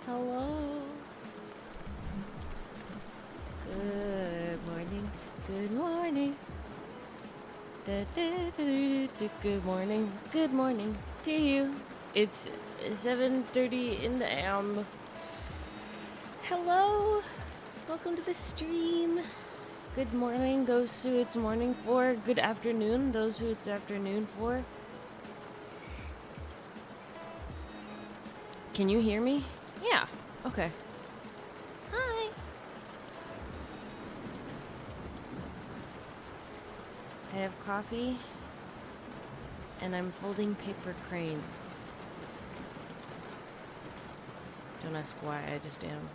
Hello. Good morning. Good morning. Good morning. Good morning to you. It's 7:30 in the AM. Hello. Welcome to the stream. Good morning, those who it's morning for. Good afternoon, those who it's afternoon for. Can you hear me? Yeah. Okay. Hi. I have coffee, and I'm folding paper cranes. Don't ask why, I just am.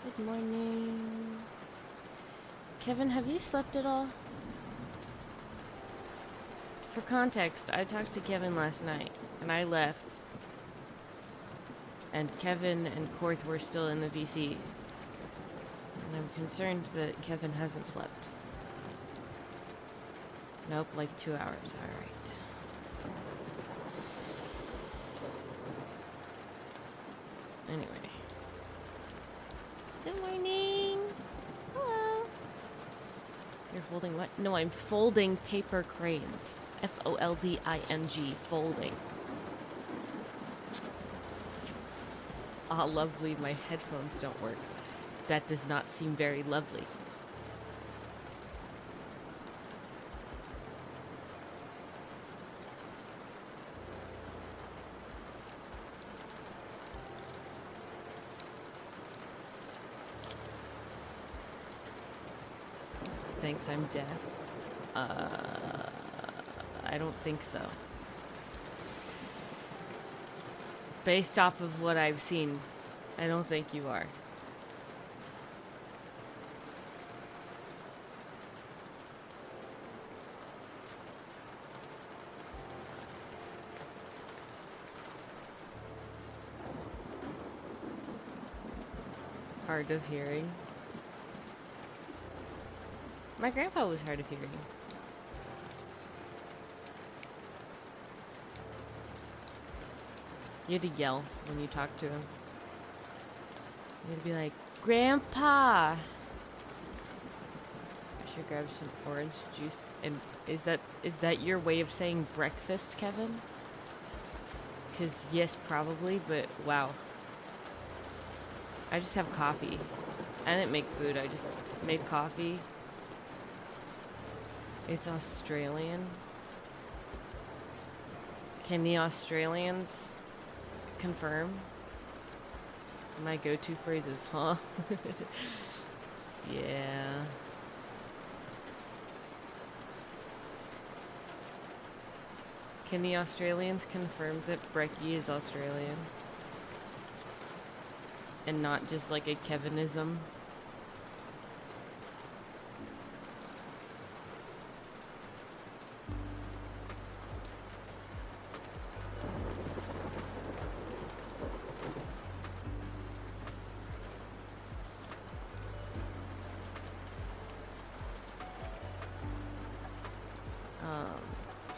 Good morning. Kevin, have you slept at all? For context, I talked to Kevin last night, and I left. And Kevin and Korth were still in the VC. And I'm concerned that Kevin hasn't slept. Nope, like 2 hours. Alright. Anyway. Good morning. Hello. You're holding what? No, I'm folding paper cranes. Folding. Folding. Ah, lovely, my headphones don't work. That does not seem very lovely. Thanks, I'm deaf. I don't think so. Based off of what I've seen, I don't think you are. Hard of hearing. My grandpa was hard of hearing. You had to yell when you talked to him. You had to be like, Grandpa! I should grab some orange juice. And is that your way of saying breakfast, Kevin? 'Cause yes, probably, but wow. I just have coffee. I didn't make food, I just made coffee. It's Australian. Can the Australians confirm? My go-to phrase is, huh? Yeah. Can the Australians confirm that brekkie is Australian? And not just like a Kevinism?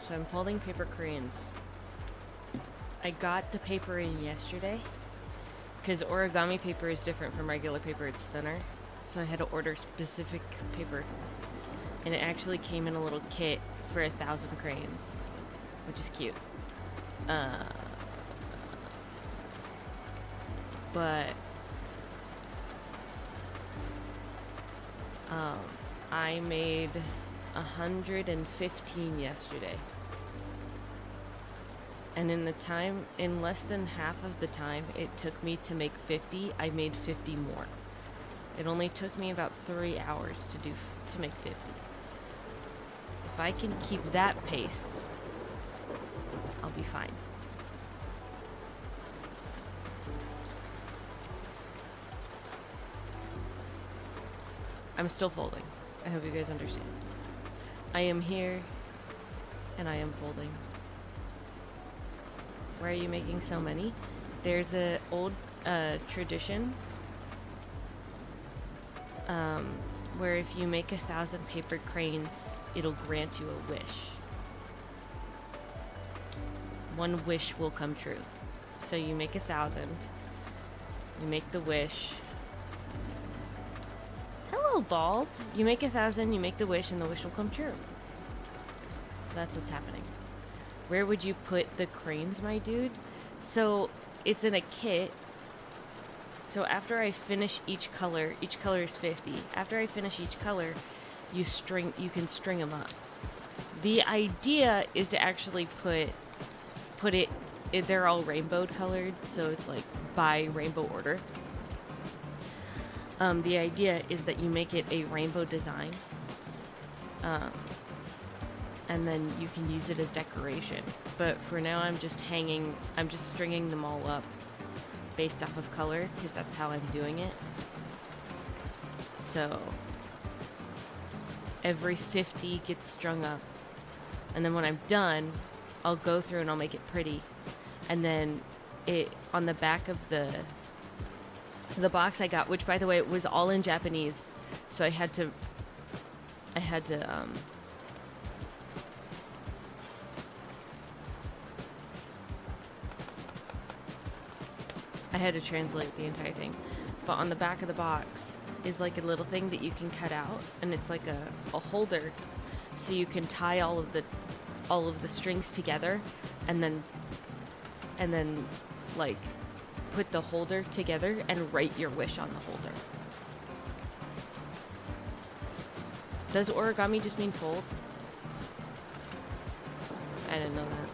So I'm folding paper cranes. I got the paper in yesterday because origami paper is different from regular paper, it's thinner. So I had to order specific paper. And it actually came in a little kit for 1,000 cranes, which is cute. But I made 115 yesterday. And in less than half of the time it took me to make 50, I made 50 more. It only took me about 3 hours to make 50. If I can keep that pace, I'll be fine. I'm still folding. I hope you guys understand. I am here, and I am folding. Why are you making so many? There's a old tradition where if you make 1,000 paper cranes, it'll grant you a wish. One wish will come true. So you make 1,000. You make the wish. Hello, Bald. You make 1,000, you make the wish, and the wish will come true. So that's what's happening. Where would you put the cranes, my dude? So it's in a kit. So after I finish each color is 50. After I finish each color, you can string them up. The idea is to actually put it, they're all rainbow colored, so it's like by rainbow order. The idea is that you make it a rainbow design, and then you can use it as decoration. But for now, I'm just stringing them all up based off of color, because that's how I'm doing it. So every 50 gets strung up, and then when I'm done, I'll go through and I'll make it pretty. And then on the back of the box I got, which by the way, it was all in Japanese, so I had to translate the entire thing. But on the back of the box is like a little thing that you can cut out, and it's like a holder, so you can tie all of the strings together, and then like put the holder together and write your wish on the holder. Does origami just mean fold? I didn't know that.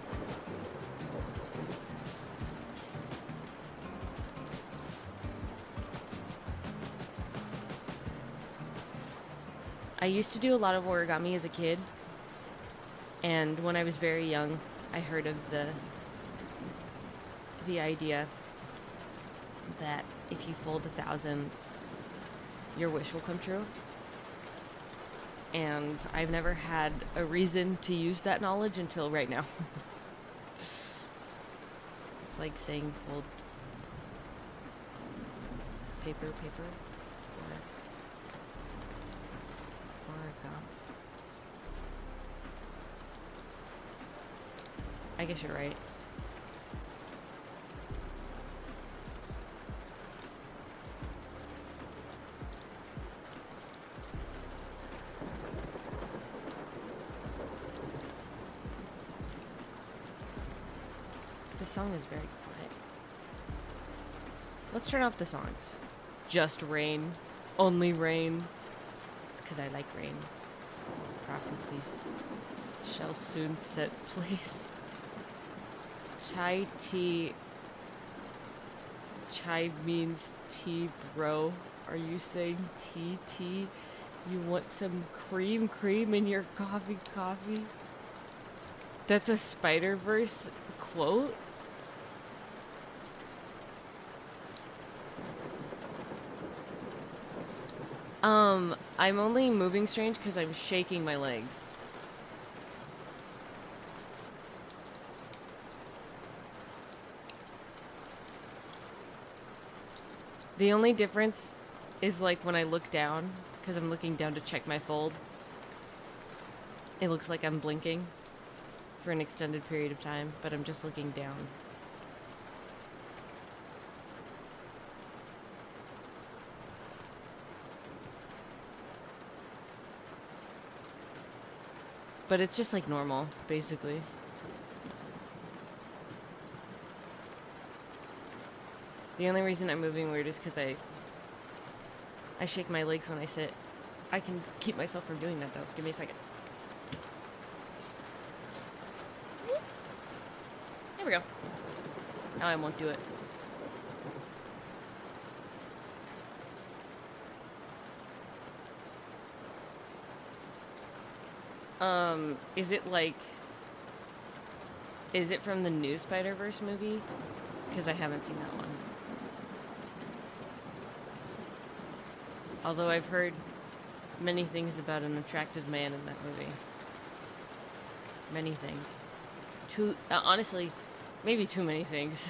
I used to do a lot of origami as a kid, and when I was very young, I heard of the idea that if you fold 1,000, your wish will come true. And I've never had a reason to use that knowledge until right now. It's like saying fold paper, or origami. I guess you're right. The song is very quiet. Let's turn off the songs. Just rain. Only rain. It's because I like rain. Prophecies shall soon set place. Chai tea. Chai means tea, bro. Are you saying tea? You want some cream in your coffee? That's a Spider-Verse quote? I'm only moving strange because I'm shaking my legs. The only difference is like when I look down, because I'm looking down to check my folds. It looks like I'm blinking for an extended period of time, but I'm just looking down. But it's just like normal, basically. The only reason I'm moving weird is because I shake my legs when I sit. I can keep myself from doing that though. Give me a second. There we go. Now I won't do it. Is it from the new Spider-Verse movie? Because I haven't seen that one. Although I've heard many things about an attractive man in that movie. Many things. Honestly, maybe too many things.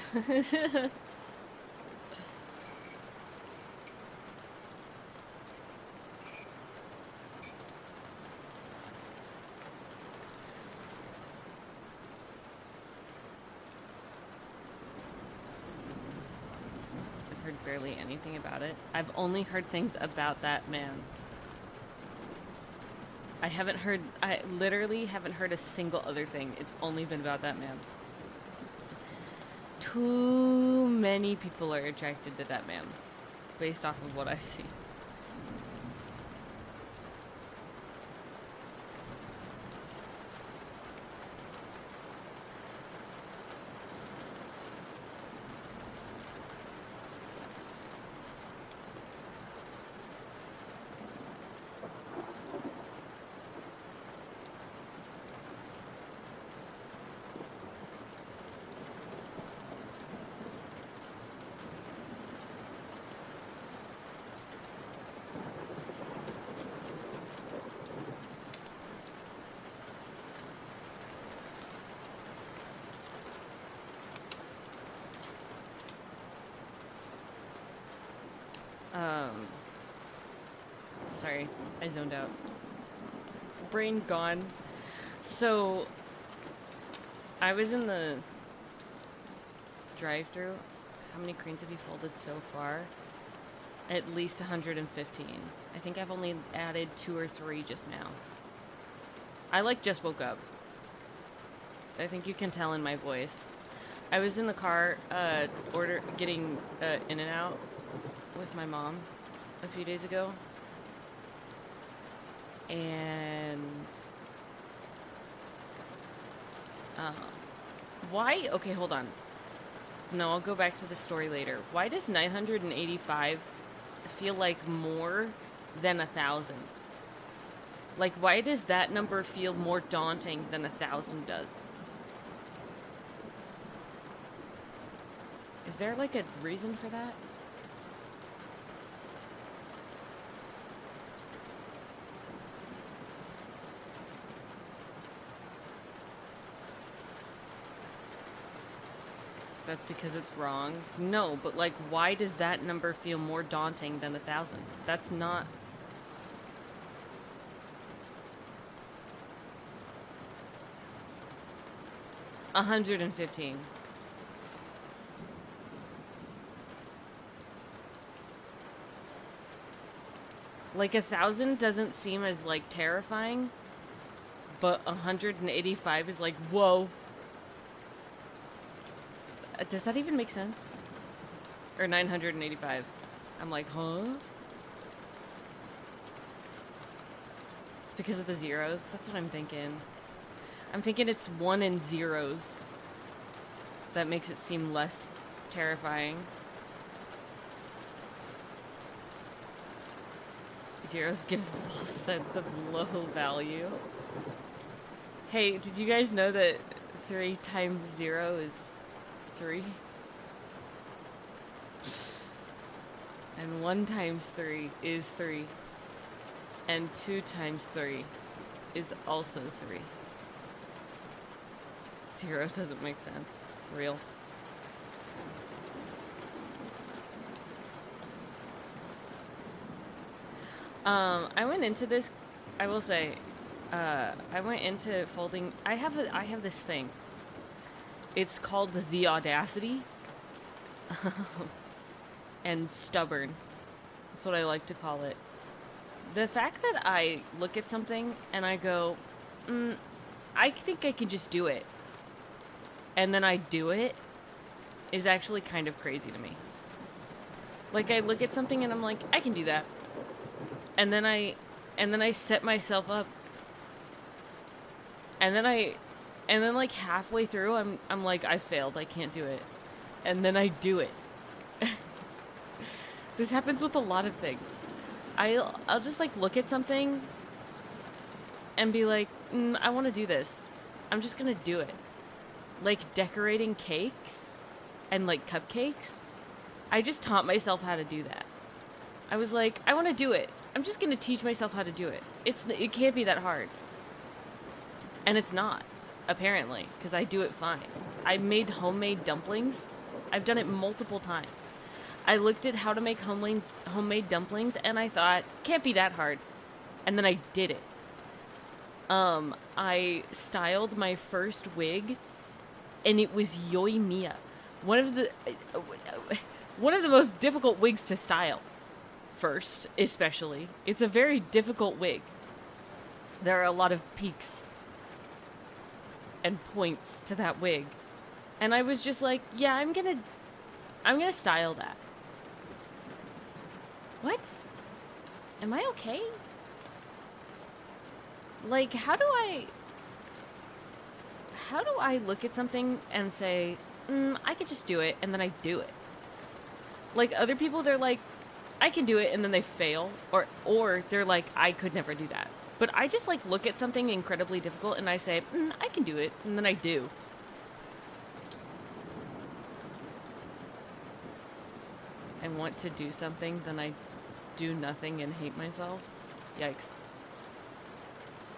barely anything about it. I've only heard things about that man. I literally haven't heard a single other thing. It's only been about that man. Too many people are attracted to that man, based off of what I've seen. Sorry, I zoned out. Brain gone. So, I was in the drive-thru. How many cranes have you folded so far? At least 115. I think I've only added 2 or 3 just now. I just woke up. I think you can tell in my voice. I was in the car, getting in and out with my mom a few days ago. And why? Okay, hold on. No, I'll go back to the story later. Why does 985 feel like more than 1,000? Like, why does that number feel more daunting than 1,000 does? Is there like a reason for that? That's because it's wrong? No, but like, why does that number feel more daunting than 1,000? That's not... $115. Like, 1,000 doesn't seem as, like, terrifying, but 185 is like, whoa. Does that even make sense? Or 985. I'm like, huh? It's because of the zeros? That's what I'm thinking. I'm thinking it's 1 and zeros. That makes it seem less terrifying. Zeros give a false sense of low value. Hey, did you guys know that 3 times 0 is 3? And 1 times 3 is 3. And 2 times 3 is also 3. 0 doesn't make sense. Real. I went into this, I will say, I went into folding, I have this thing. It's called the Audacity. And stubborn. That's what I like to call it. The fact that I look at something and I go, I think I can just do it. And then I do it is actually kind of crazy to me. Like, I look at something and I'm like, I can do that. And then I set myself up. And then like halfway through I'm like, I failed, I can't do it. And then I do it. This happens with a lot of things. I'll just like look at something and be like, I want to do this. I'm just gonna do it. Like decorating cakes and like cupcakes. I just taught myself how to do that. I was like, I want to do it. I'm just gonna teach myself how to do it. It can't be that hard. And it's not, apparently, because I do it fine. I made homemade dumplings. I've done it multiple times. I looked at how to make homemade dumplings and I thought, can't be that hard. And then I did it. I styled my first wig and it was Yoy Mia. One of the... One of the most difficult wigs to style. First, especially. It's a very difficult wig. There are a lot of peaks and points to that wig. And I was just like, yeah, I'm gonna style that. What? Am I okay? Like, how do I look at something and say, I could just do it, and then I do it? Like, other people, they're like, I can do it, and then they fail. Or they're like, I could never do that. But I just, like, look at something incredibly difficult, and I say, I can do it, and then I do. I want to do something, then I do nothing and hate myself. Yikes.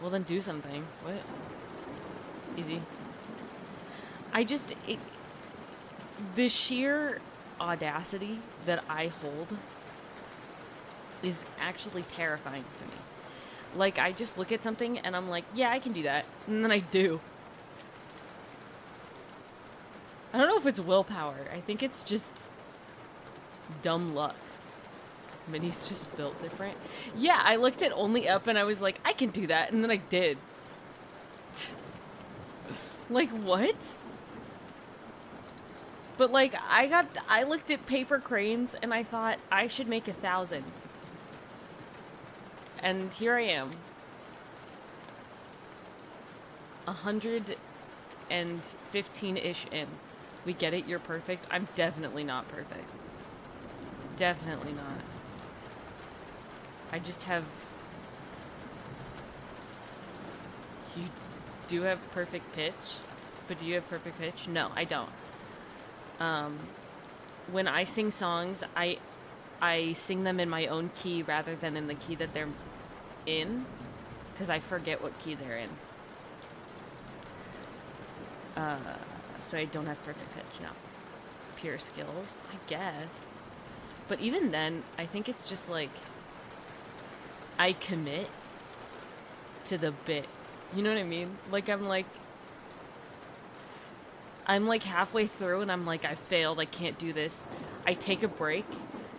Well, then do something. What? Easy. The sheer audacity that I hold is actually terrifying to me. Like, I just look at something and I'm like, yeah, I can do that. And then I do. I don't know if it's willpower. I think it's just dumb luck. Minnie's just built different. Yeah, I looked at Only Up and I was like, I can do that. And then I did. Like, what? But, like, I looked at paper cranes and I thought I should make 1,000. And here I am. 115-ish in. We get it, you're perfect. I'm definitely not perfect. Definitely not. I just have... You do have perfect pitch? But do you have perfect pitch? No, I don't. When I sing songs, I sing them in my own key rather than in the key that they're in, because I forget what key they're in. So I don't have perfect pitch, no. Pure skills, I guess. But even then, I think it's just like, I commit to the bit. You know what I mean? Like, I'm like halfway through and I'm like, I failed, I can't do this. I take a break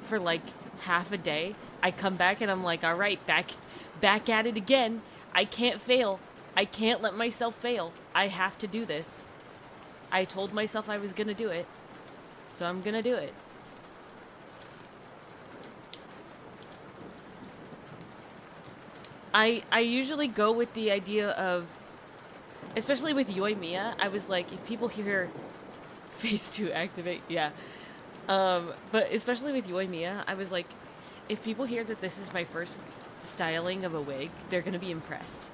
for like half a day. I come back and I'm like, all right, back at it again. I can't fail. I can't let myself fail. I have to do this. I told myself I was gonna do it, so I'm gonna do it. I usually go with the idea of, especially with Yoimiya, I was like, if people hear phase 2 activate, yeah. But especially with Yoimiya, I was like, if people hear that this is my first styling of a wig, they're gonna be impressed.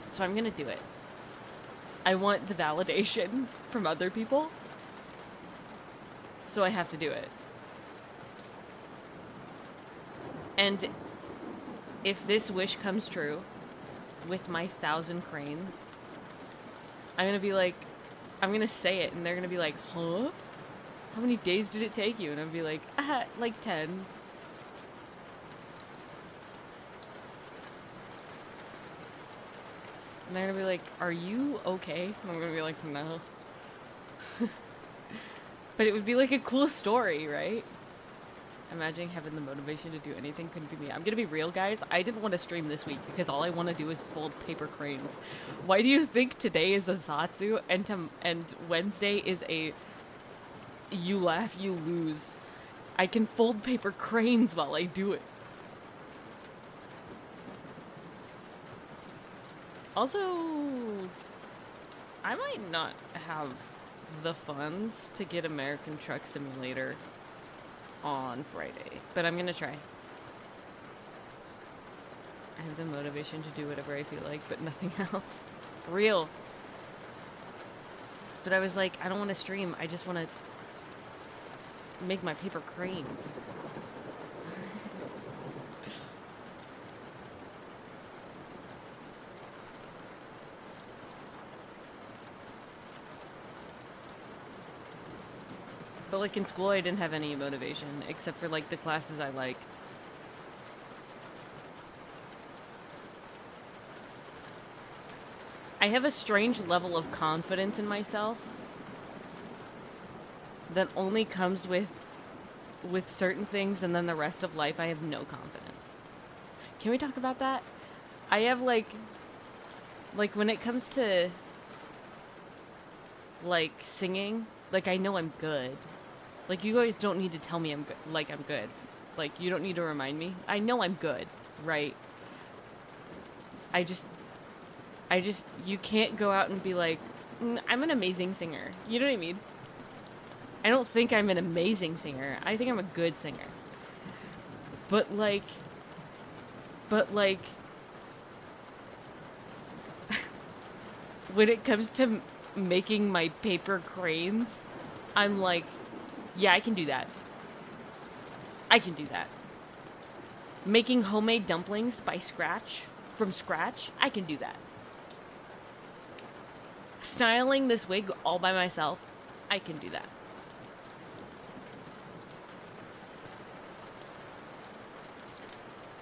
So I'm gonna do it. I want the validation from other people, so I have to do it. And if this wish comes true with my 1,000 cranes, I'm gonna be like, I'm gonna say it, and they're gonna be like, huh? How many days did it take you? And I'm gonna be like, like 10. And they're gonna be like, are you okay? And I'm gonna be like, no. But it would be like a cool story, right? Imagining having the motivation to do anything couldn't be me. I'm gonna be real, guys. I didn't want to stream this week because all I want to do is fold paper cranes. Why do you think today is a Zatsu and Wednesday is a you laugh, you lose? I can fold paper cranes while I do it. Also, I might not have the funds to get American Truck Simulator on Friday, but I'm gonna try. I have the motivation to do whatever I feel like, but nothing else. Real. But I was like, I don't want to stream. I just want to make my paper cranes. But like in school, I didn't have any motivation, except for like the classes I liked. I have a strange level of confidence in myself that only comes with with certain things, and then the rest of life I have no confidence. Can we talk about that? I have like when it comes to like singing, like I know I'm good. Like you guys don't need to tell me I'm good. Like I'm good. Like you don't need to remind me. I know I'm good, right? I just you can't go out and be like, I'm an amazing singer. You know what I mean? I don't think I'm an amazing singer. I think I'm a good singer. But like when it comes to making my paper cranes, I'm like, yeah, I can do that. I can do that. Making homemade dumplings from scratch, I can do that. Styling this wig all by myself, I can do that.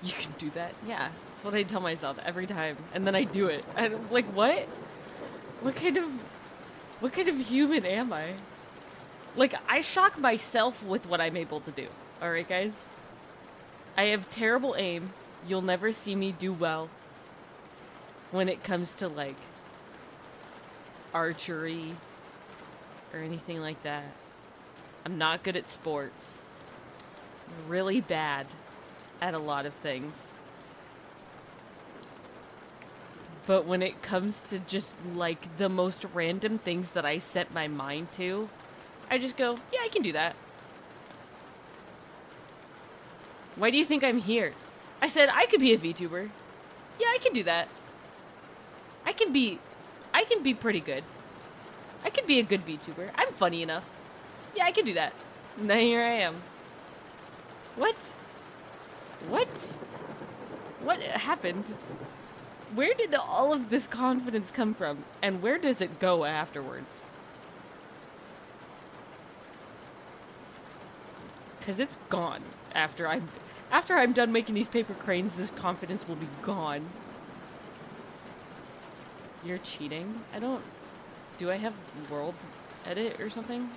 You can do that? Yeah. That's what I tell myself every time. And then I do it. And I'm like, what? What kind of human am I? Like, I shock myself with what I'm able to do. Alright, guys? I have terrible aim. You'll never see me do well when it comes to, like, archery or anything like that. I'm not good at sports. I'm really bad at a lot of things. But when it comes to just, like, the most random things that I set my mind to, I just go, yeah, I can do that. Why do you think I'm here? I said I could be a VTuber. Yeah, I can do that. I can be pretty good. I could be a good VTuber. I'm funny enough. Yeah, I can do that. And then here I am. What? What happened? Where did all of this confidence come from? And where does it go afterwards? Because it's gone after I'm done making these paper cranes. This confidence will be gone. You're cheating? Do I have world edit or something?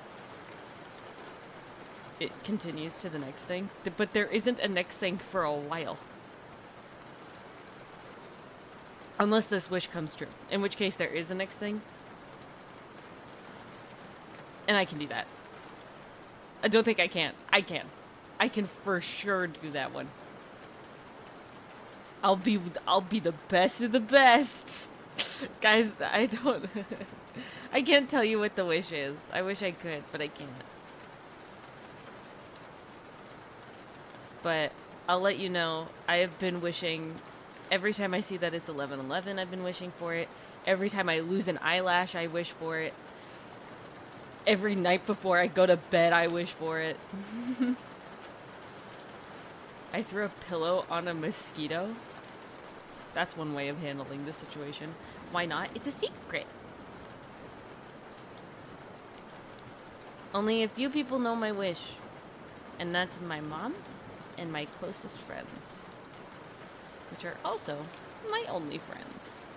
It continues to the next thing. But there isn't a next thing for a while. Unless this wish comes true. In which case there is a next thing. And I can do that. I don't think I can't. I can. I can for sure do that one. I'll be the best of the best. Guys, I don't... I can't tell you what the wish is. I wish I could, but I can't. But I'll let you know, I have been wishing... Every time I see that it's 11/11, I've been wishing for it. Every time I lose an eyelash, I wish for it. Every night before I go to bed, I wish for it. I threw a pillow on a mosquito. That's one way of handling this situation. Why not? It's a secret. Only a few people know my wish. And that's my mom and my closest friends. Which are also my only friends.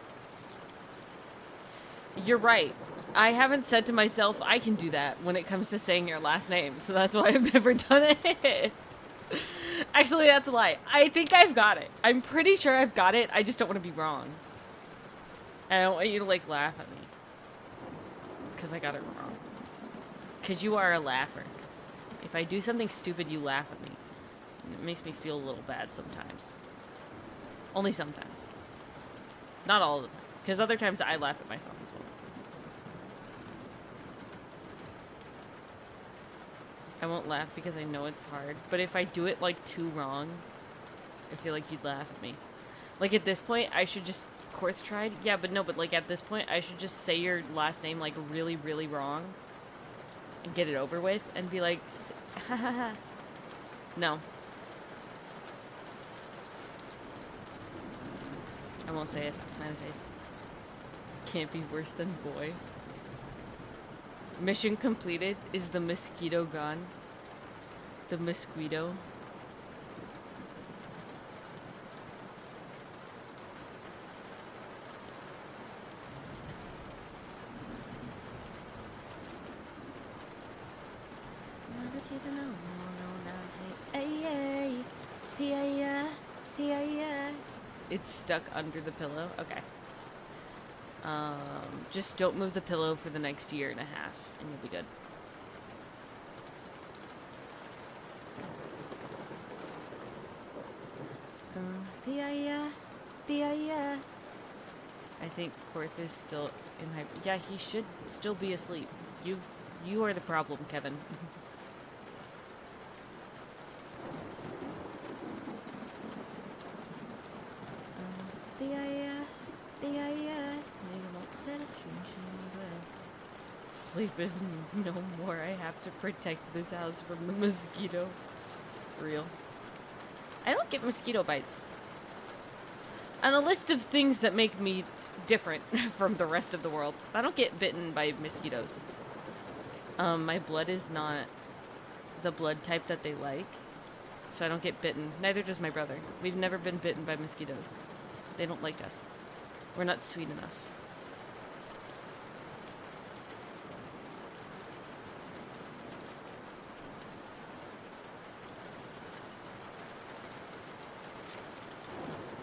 You're right. I haven't said to myself, I can do that when it comes to saying your last name. So that's why I've never done it. Actually, that's a lie. I think I've got it. I'm pretty sure I've got it. I just don't want to be wrong. I don't want you to, like, laugh at me. Because I got it wrong. Because you are a laugher. If I do something stupid, you laugh at me. And it makes me feel a little bad sometimes. Only sometimes. Not all of the time. Because other times I laugh at myself as well. I won't laugh because I know it's hard. But if I do it, like, too wrong, I feel like you'd laugh at me. Like, at this point, I should just... Quartz tried? Yeah, but no, but, like, at this point, I should just say your last name, like, really, really wrong. And get it over with. And be like... Ha ha ha. No. I won't say it. Smiley face. Can't be worse than boy. Mission completed. Is the mosquito gone? The mosquito. Now that you don't know, no, no, Tia, Tia. It's stuck under the pillow. Okay. Just don't move the pillow for the next year and a half, and you'll be good. Tia. I think Korth is still in hyper. Yeah, he should still be asleep. You are the problem, Kevin. Sleep is no more. I have to protect this house from the mosquito. Real. I don't get mosquito bites. On a list of things that make me different from the rest of the world, I don't get bitten by mosquitoes. My blood is not the blood type that they like, so I don't get bitten. Neither does my brother. We've never been bitten by mosquitoes. They don't like us. We're not sweet enough.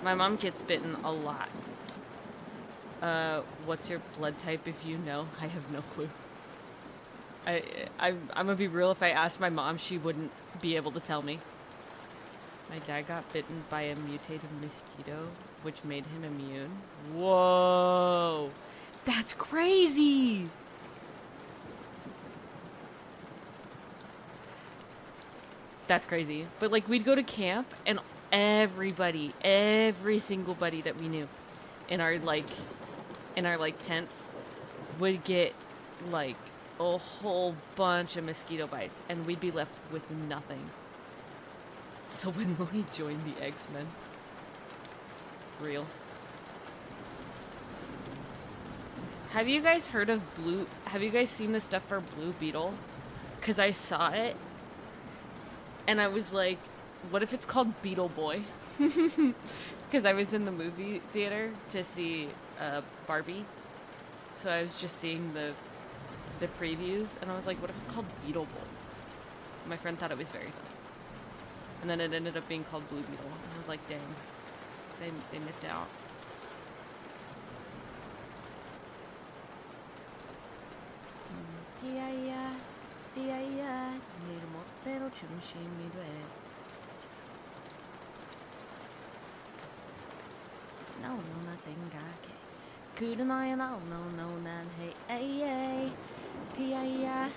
My mom gets bitten a lot. What's your blood type if you know? I have no clue. I'm gonna be real, if I asked my mom, she wouldn't be able to tell me. My dad got bitten by a mutated mosquito, which made him immune. Whoa! That's crazy! That's crazy. But like, we'd go to camp and everybody, every single buddy that we knew in our tents would get like a whole bunch of mosquito bites, and we'd be left with nothing. So when Lily joined the X-Men, real. Have you guys heard of have you guys seen the stuff for Blue Beetle? 'Cause I saw it and I was like, what if it's called Beetle Boy? Because I was in the movie theater to see Barbie. So I was just seeing the previews, and I was like, what if it's called Beetle Boy? My friend thought it was very funny. And then it ended up being called Blue Beetle. And I was like, dang, they missed out. 너무나 생각해 그런 아야 너무나 난 hey 티아이야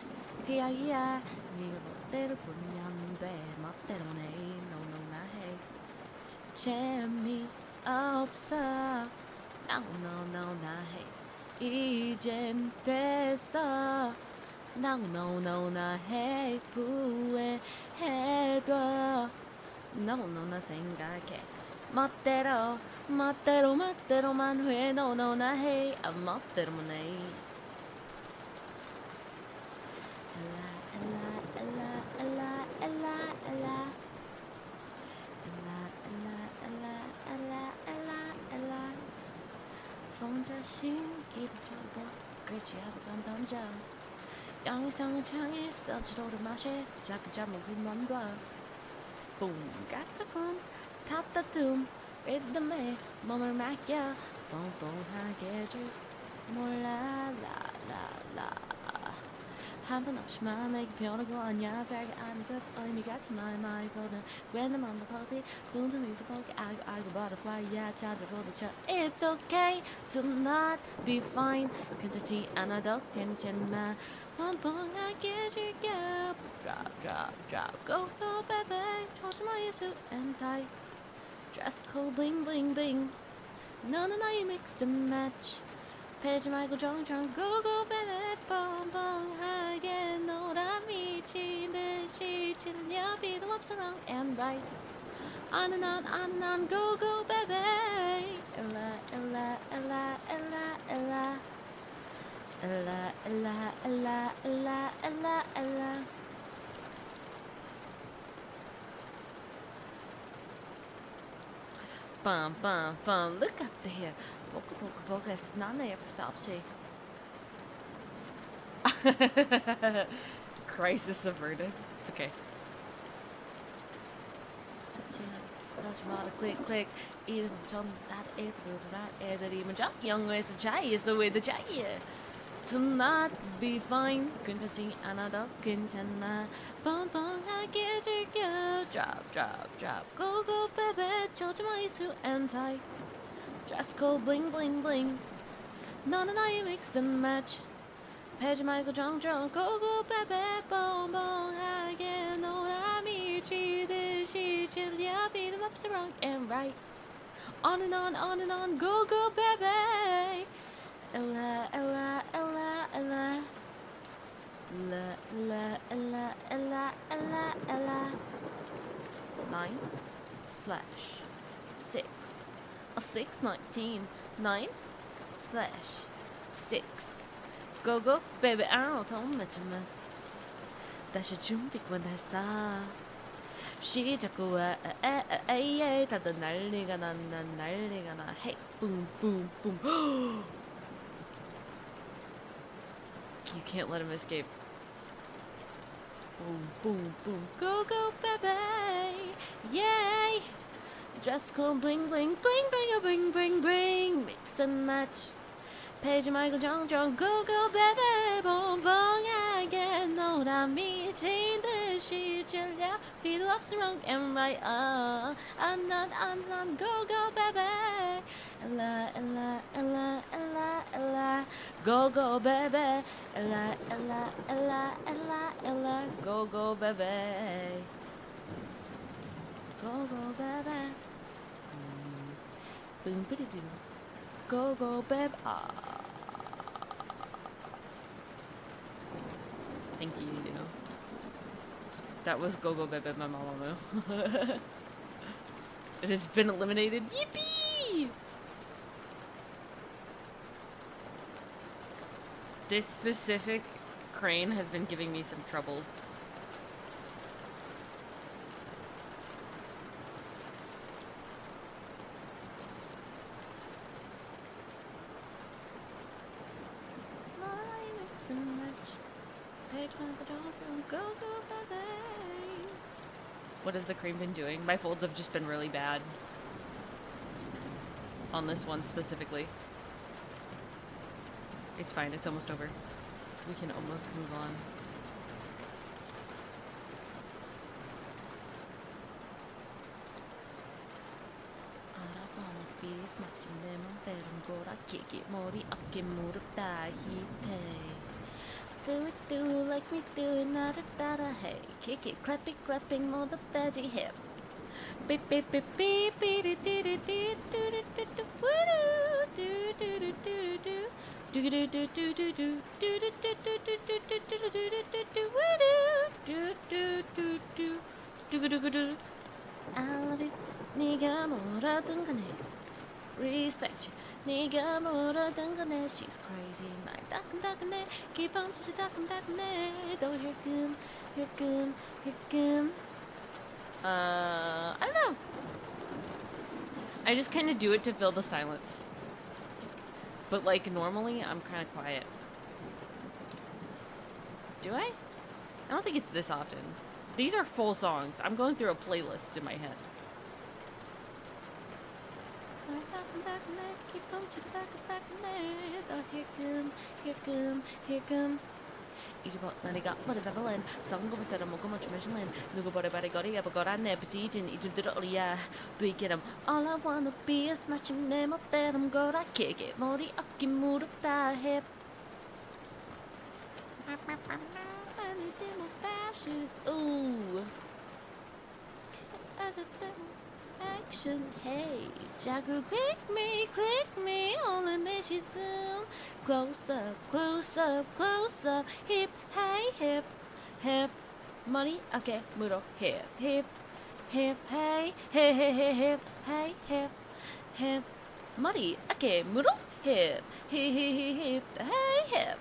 네가 멋대로 부르면 돼 멋대로 내 너무나 해 재미없어 너무나 해 이젠 됐어 너무나 해 후회해도 너무나 생각해 멋대로만 해 너무나 해 멋대로만 해 fon자신 기부터도 글씨하고만 던져 양상을 향해 서지로를 마셔 자꾸 잠을 만봐 붐 같은 타타툼 리듬에 몸을 맡겨 뽕뽕하게 해줄 몰라 라라라 한번 없이만 내게 변하고 아냐 별게 아닌 것 의미 같은 말이거든 왜내 맘도 버티 눈도 위도 보기 아이고 butterfly야 찾아보도 쳐 It's okay to not be fine 괜찮지 않아도 괜찮아 뻔뻔하게 해줄게 drop go baby 조심하 예수 and tie dress cool bling bling bling 너는 나의 mix and match 패지 말고 정정 go baby 뻔뻔하게 놀아 미친 듯이 치는 여비도 없어 wrong and right on and on go baby Ella bum look up there boka snana för sapsi crisis averted. It's okay. 다시 말해 click click 이름 전달 애들이 먼저 영어에서 차이에서 왜 더 차이에 To not be fine 괜찮지 않아도 괜찮아 뻔뻔하게 즐겨 Drop drop drop Go go baby 조지마 이수 and tight Dress code bling bling bling 너는 나의 mix and match 패지 말고 정정 Go go baby 뻔뻔하게 놀아 미치듯이 질려 Beat them up so wrong and right On and on Go go baby Ella, Ella, Ella, Ella. Ella, Ella, Ella, Ella, Ella, Ella. 9 slash 6. A 6, 19. 9 slash 6. Go, go, baby, out. Don't let you miss. 다시 준비권 했어. 시작과 다들 난리가 난 난리가 나. Hey, boom, boom, boom. You can't let him escape. Boom, boom, boom. Go, go, baby. Yay. Dress code bling, bling, bling, bling, bling, bling, bling. Mix and match. 패지 말고 정정. Go, go, baby. 뻔뻔하게 놀아 미친 듯이 질려. Beat ups wrong and right. I'm not. Go, go, baby. Ella, Ella, Ella, Ella, Ella. Go, go, baby. Ella, Ella, Ella, Ella, Ella. Go, go, baby. Go, go, baby. Boom, bitty doo. Go, go, baby. Thank you. That was Go, go, baby, my mama. It has been eliminated. Yippee! This specific crane has been giving me some troubles. What has the crane been doing? My folds have just been really bad. On this one specifically. It's fine, it's almost over. We can almost move on. 알아보는 마침 내 맘대로 골아키기 머리 어깨 무릎 다 힙해. Do it like we do it 나를 따라해. Kick it clapping 모두 따지 hip. Beep beep beep beep beep dee dee dee doo doo doo doo doo doo doo doo doo. Do do do do do do do do do do do do do do do do. I love you. 네가 뭐라든 간에 respect you. 네가 뭐라든 간에 she's crazy. 날 따끔따끔해. 기범실이 따끔따끔해. 또 힐끔. I don't know. I just kind of do it to fill the silence. But like normally, I'm kind of quiet. Do I? I don't think it's this often. These are full songs. I'm going through a playlist in my head. Here come. 잊어버 나니가 머리 베벨린 성공을 새로 먹으면 주면실린 누구 버려버리 거리가 버거라 내 부지진 이쯤 들어올이야 되기름 All I wanna be is 마침 내 멋대로 거라 kick it 머리 어깨 무릎 다 hip Anything more fashion Ooh She's as a demo action Hey 자꾸 click me only 내 시선 Close up hip hey hip 머리 어깨 무릎 hip hey hip 머리 어깨 무릎 hip hey hip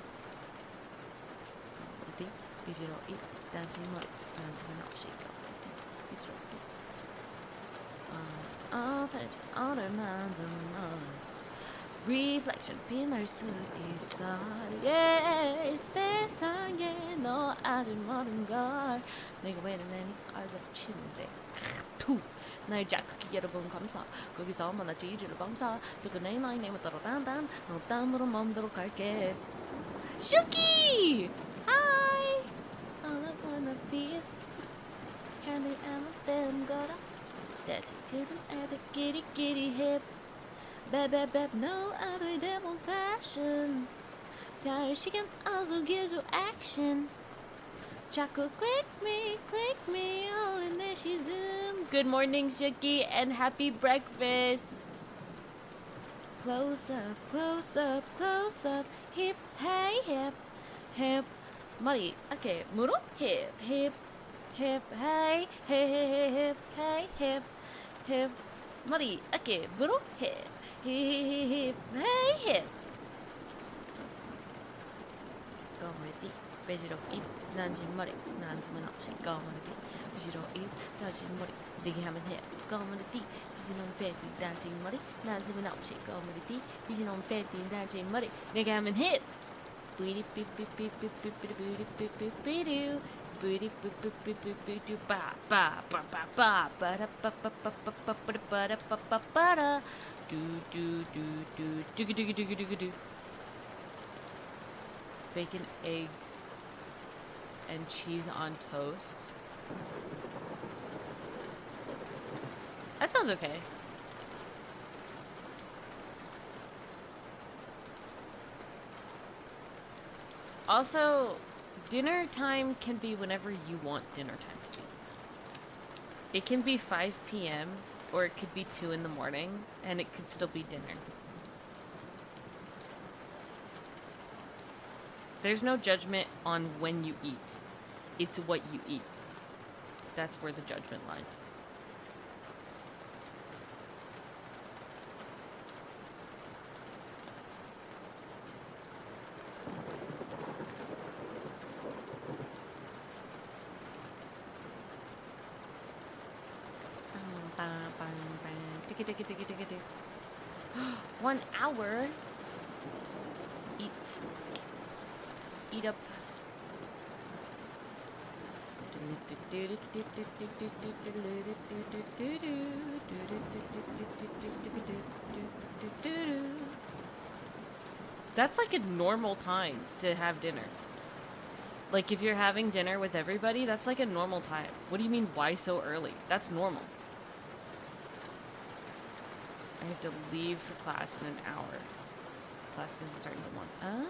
어디 비지로 이따지만 단순한 없이 비지로 오늘 만든 Reflection 빛날 수 있어 yeah, 세상에 너 아직 모르는 걸 내가 왜 내니 얼굴 치는데 투 나의 자극이 여러분 감사. 거기서 만났지 이지를 방사. 그리고 내 나이 내면 따라 단단. 너 땀으로 맘대로 갈게. 슈키! Hi! All I wanna be is trying to them 거라. That you couldn't add a kitty kitty hip. Bab, no other devil fashion. 별 시간 also gives you action. 자꾸 click me, all in there she's zoom. Good morning, Shuki, and happy breakfast. Close up, close up, close up. Hip, hey, hip, hip. 머리, okay, 무릎, hip, hip, hip, hey, hey, hey, hip, hey, hip, hip. 머리, okay, 무릎, hip, hip, hey, hip. Comedy, 배지로 입, 난지 머리, 난지만 없이 comedy, 배지로 입, 난지 머리, 내게 하면 해, comedy, 배지는 배지, 난지 머리, 난지만 없이 comedy, 배지는 배지, 난지 머리, 내게 하면 해. Booty beep beep beep beep beep beep beep beep beep beep booty beep beep beep beep beep beep ba ba ba ba ba ba da ba ba ba ba ba ba ba da ba ba ba da do do do do do do do do do. Bacon, eggs, and cheese on toast. That sounds okay. Also, dinner time can be whenever you want dinner time to be. It can be 5 p.m. or it could be 2 in the morning, and it could still be dinner. There's no judgment on when you eat. It's what you eat. That's where the judgment lies. One hour. Eat up. That's like a normal time to have dinner. Like if you're having dinner with everybody, that's like a normal time. What do you mean, why so early? That's normal. I have to leave for class in an hour. Class doesn't start until 1. Oh.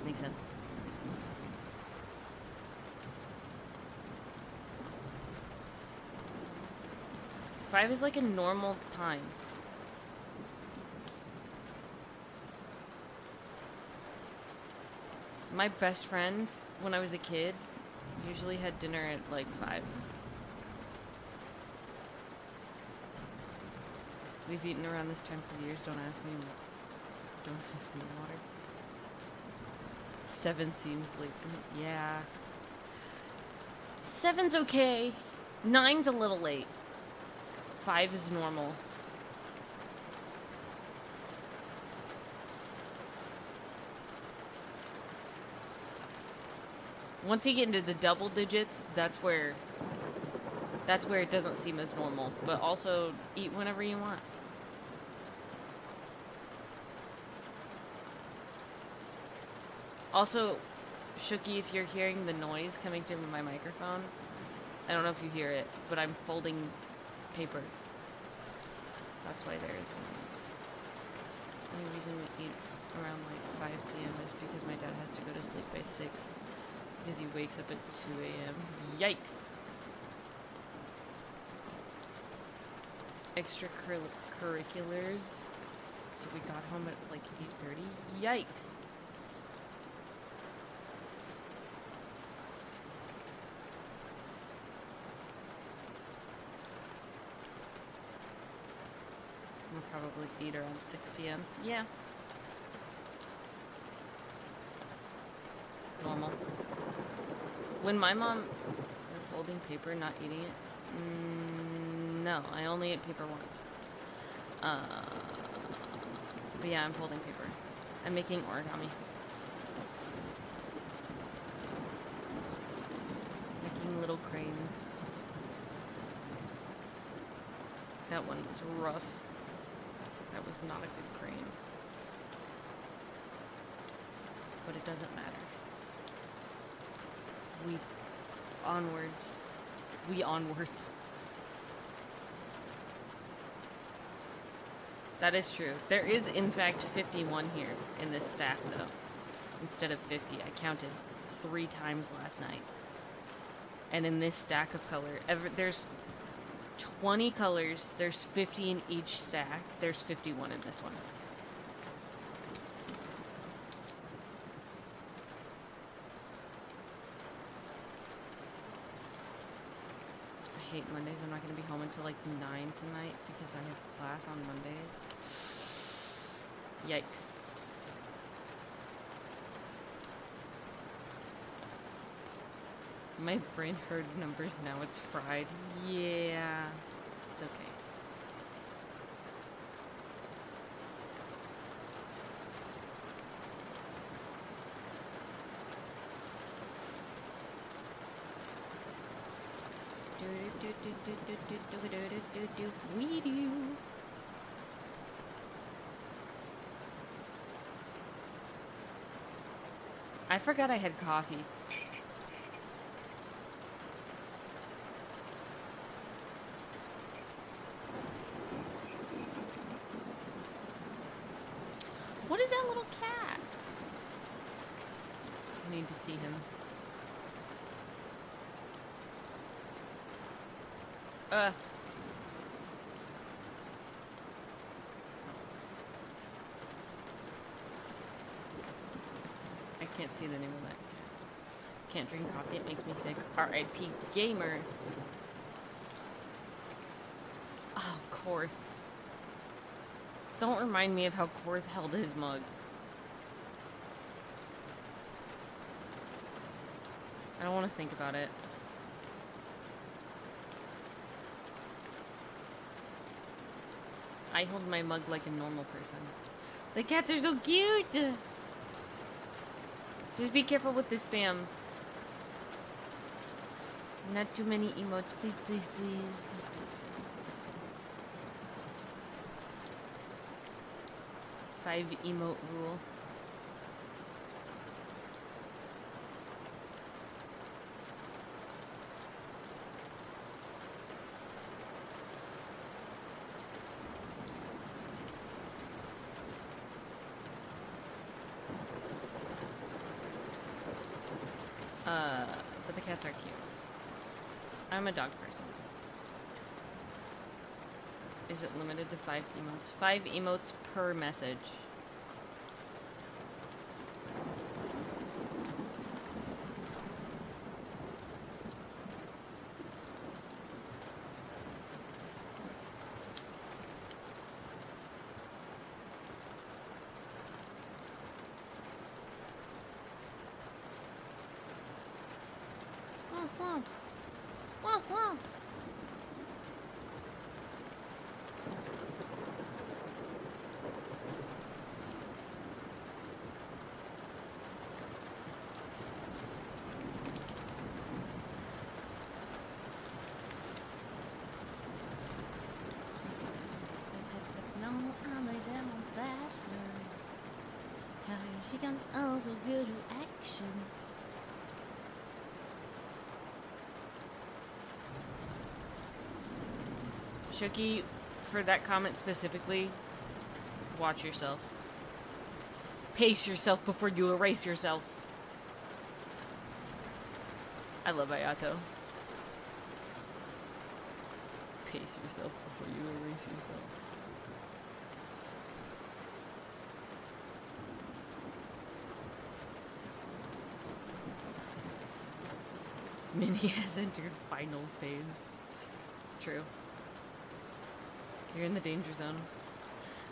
Makes sense. Five is like a normal time. My best friend, when I was a kid, usually had dinner at like 5. We've eaten around this time for years. Don't ask me water. 7 seems late for me. Yeah. 7's okay. 9's a little late. 5 is normal. Once you get into the double digits, that's where it doesn't seem as normal. But also, eat whenever you want. Also, Shooky, if you're hearing the noise coming through my microphone, I don't know if you hear it, but I'm folding paper. That's why there is noise. The only reason we eat around like 5 p.m. is because my dad has to go to sleep by 6. Because he wakes up at 2 a.m. Yikes! Extracurriculars. So we got home at like 8:30. Yikes! We'll probably eat around 6 p.m. Yeah. Normal. When my mom folding paper, not eating it. No, I only ate paper once. But yeah, I'm folding paper. I'm making origami. Making little cranes. That one was rough. That was not a good crane. But it doesn't matter. Onwards. We onwards. That is true. There is, in fact, 51 here in this stack, though. Instead of 50. I counted 3 times last night. And in this stack of color, there's 20 colors. There's 50 in each stack. There's 51 in this one. I hate Mondays. I'm not going to be home until like 9 tonight because I have class on Mondays. Yikes. My brain heard numbers, now it's fried. Yeah, it's okay. We do. I forgot I had coffee. What is that little cat? I need to see him. I can't see the name of that. Can't drink coffee, it makes me sick. R.I.P. Gamer. Oh, Korth. Don't remind me of how Korth held his mug. I don't want to think about it. I hold my mug like a normal person. The cats are so cute! Just be careful with the spam. Not too many emotes, please, please, please. Five emote rule. But the cats are cute. I'm a dog person. Is it limited to 5 emotes? 5 emotes per message. She can also good action. Shooky, for that comment specifically, watch yourself. Pace yourself before you erase yourself. I love Ayato. Pace yourself before you erase yourself. Minnie has entered final phase. It's true. You're in the danger zone.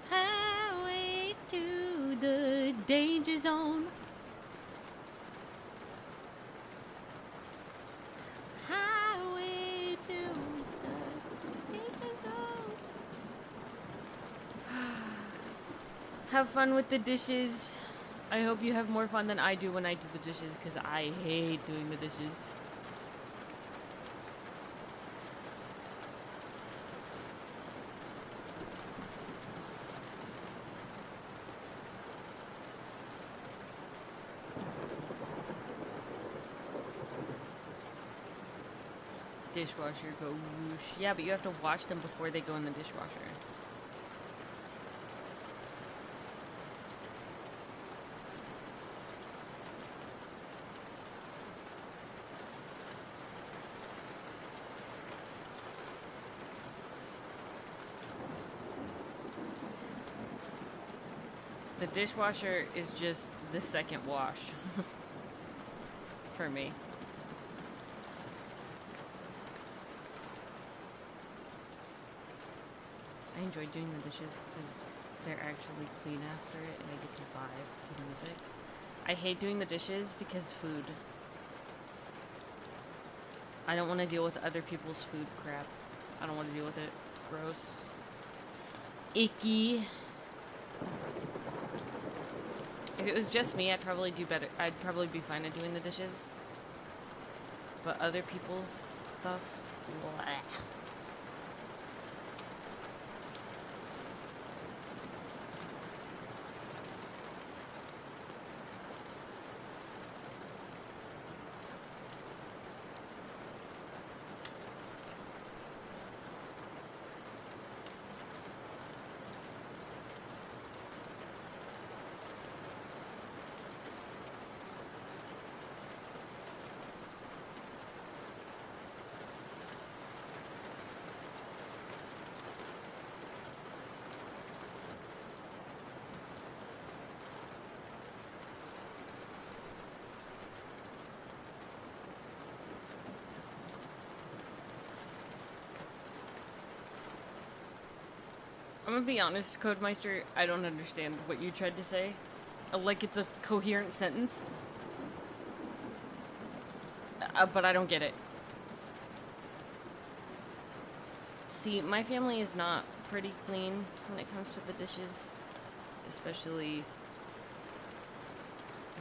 Highway to the danger zone. Highway to the danger zone. Have fun with the dishes. I hope you have more fun than I do when I do the dishes, because I hate doing the dishes. dishwasher go whoosh. Yeah, but you have to wash them before they go in the dishwasher. The dishwasher is just the second wash for me. I enjoy doing the dishes because they're actually clean after it and I get to vibe to music. I hate doing the dishes because food. I don't want to deal with other people's food crap. I don't want to deal with it. It's gross. Icky. If it was just me, I'd probably do better. I'd probably be fine at doing the dishes. But other people's stuff, blah. I'm gonna be honest, Codemeister, I don't understand what you tried to say. Like it's a coherent sentence. But I don't get it. See, my family is not pretty clean when it comes to the dishes. Especially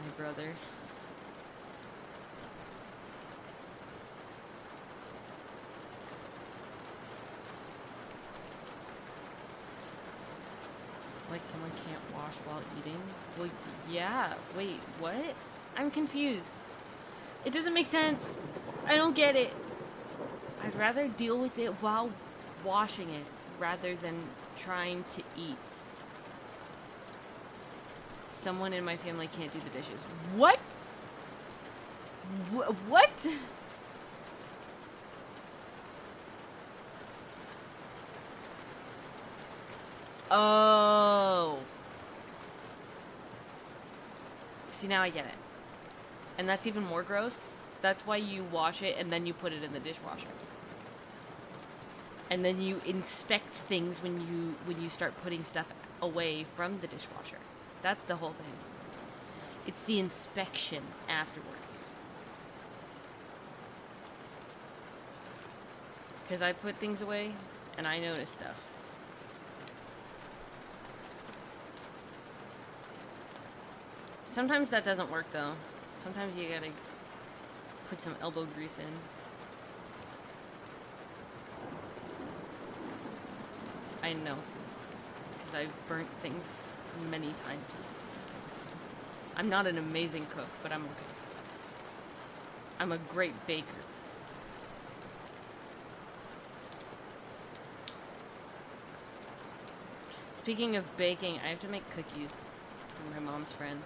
my brother. Like someone can't wash while eating? Well, yeah. Wait, what? I'm confused. It doesn't make sense. I don't get it. I'd rather deal with it while washing it rather than trying to eat. Someone in my family can't do the dishes. What? What? Oh. See, now I get it. And that's even more gross. That's why you wash it and then you put it in the dishwasher. And then you inspect things when you start putting stuff away from the dishwasher. That's the whole thing. It's the inspection afterwards. Because I put things away and I notice stuff. Sometimes that doesn't work though. Sometimes you gotta put some elbow grease in. I know. Because I've burnt things many times. I'm not an amazing cook, but I'm okay. I'm a great baker. Speaking of baking, I have to make cookies for my mom's friend.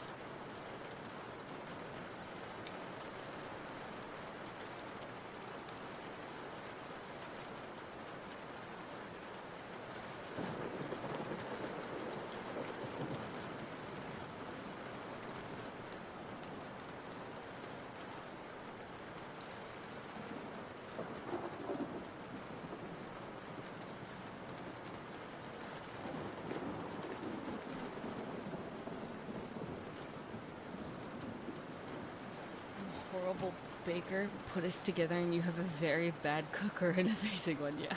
Horrible baker put us together and you have a very bad cook or an amazing one, yeah.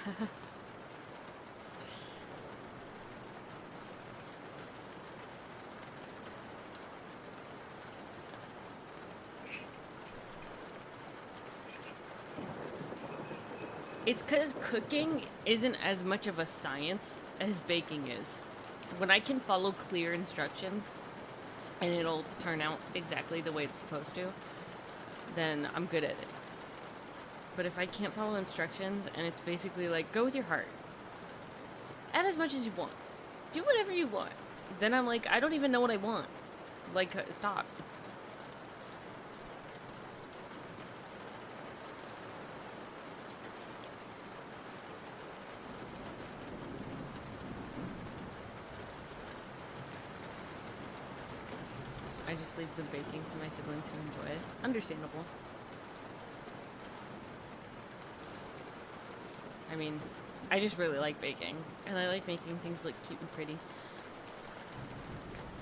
It's because cooking isn't as much of a science as baking is. When I can follow clear instructions and it'll turn out exactly the way it's supposed to, then I'm good at it. But if I can't follow instructions and it's basically like, go with your heart, add as much as you want, do whatever you want, then I'm like, I don't even know what I want. Like, stop. I just leave the baking to my siblings who enjoy it. Understandable. I mean, I just really like baking, and I like making things look cute and pretty.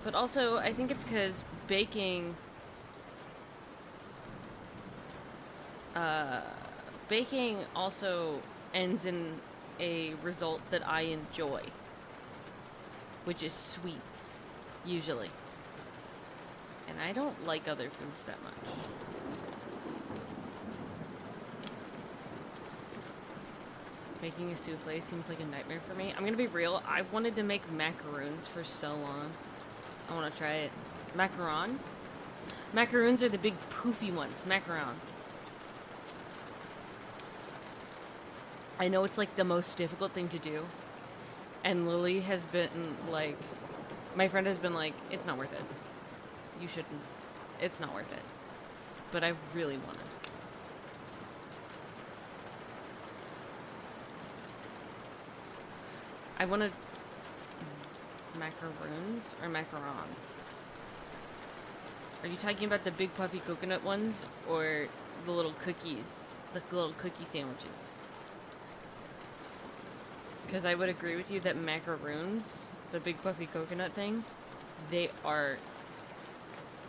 But also, I think it's because baking... baking also ends in a result that I enjoy, which is sweets, usually. And I don't like other foods that much. Making a souffle seems like a nightmare for me. I'm gonna be real, I've wanted to make macaroons for so long. I wanna try it. Macaron? Macaroons are the big poofy ones. Macarons. I know it's like the most difficult thing to do. And Lily has been like... My friend has been like, it's not worth it. You shouldn't. It's not worth it. But I really want it. I want to... Macaroons or macarons? Are you talking about the big puffy coconut ones or the little cookies? The little cookie sandwiches? Because I would agree with you that macaroons, the big puffy coconut things, they are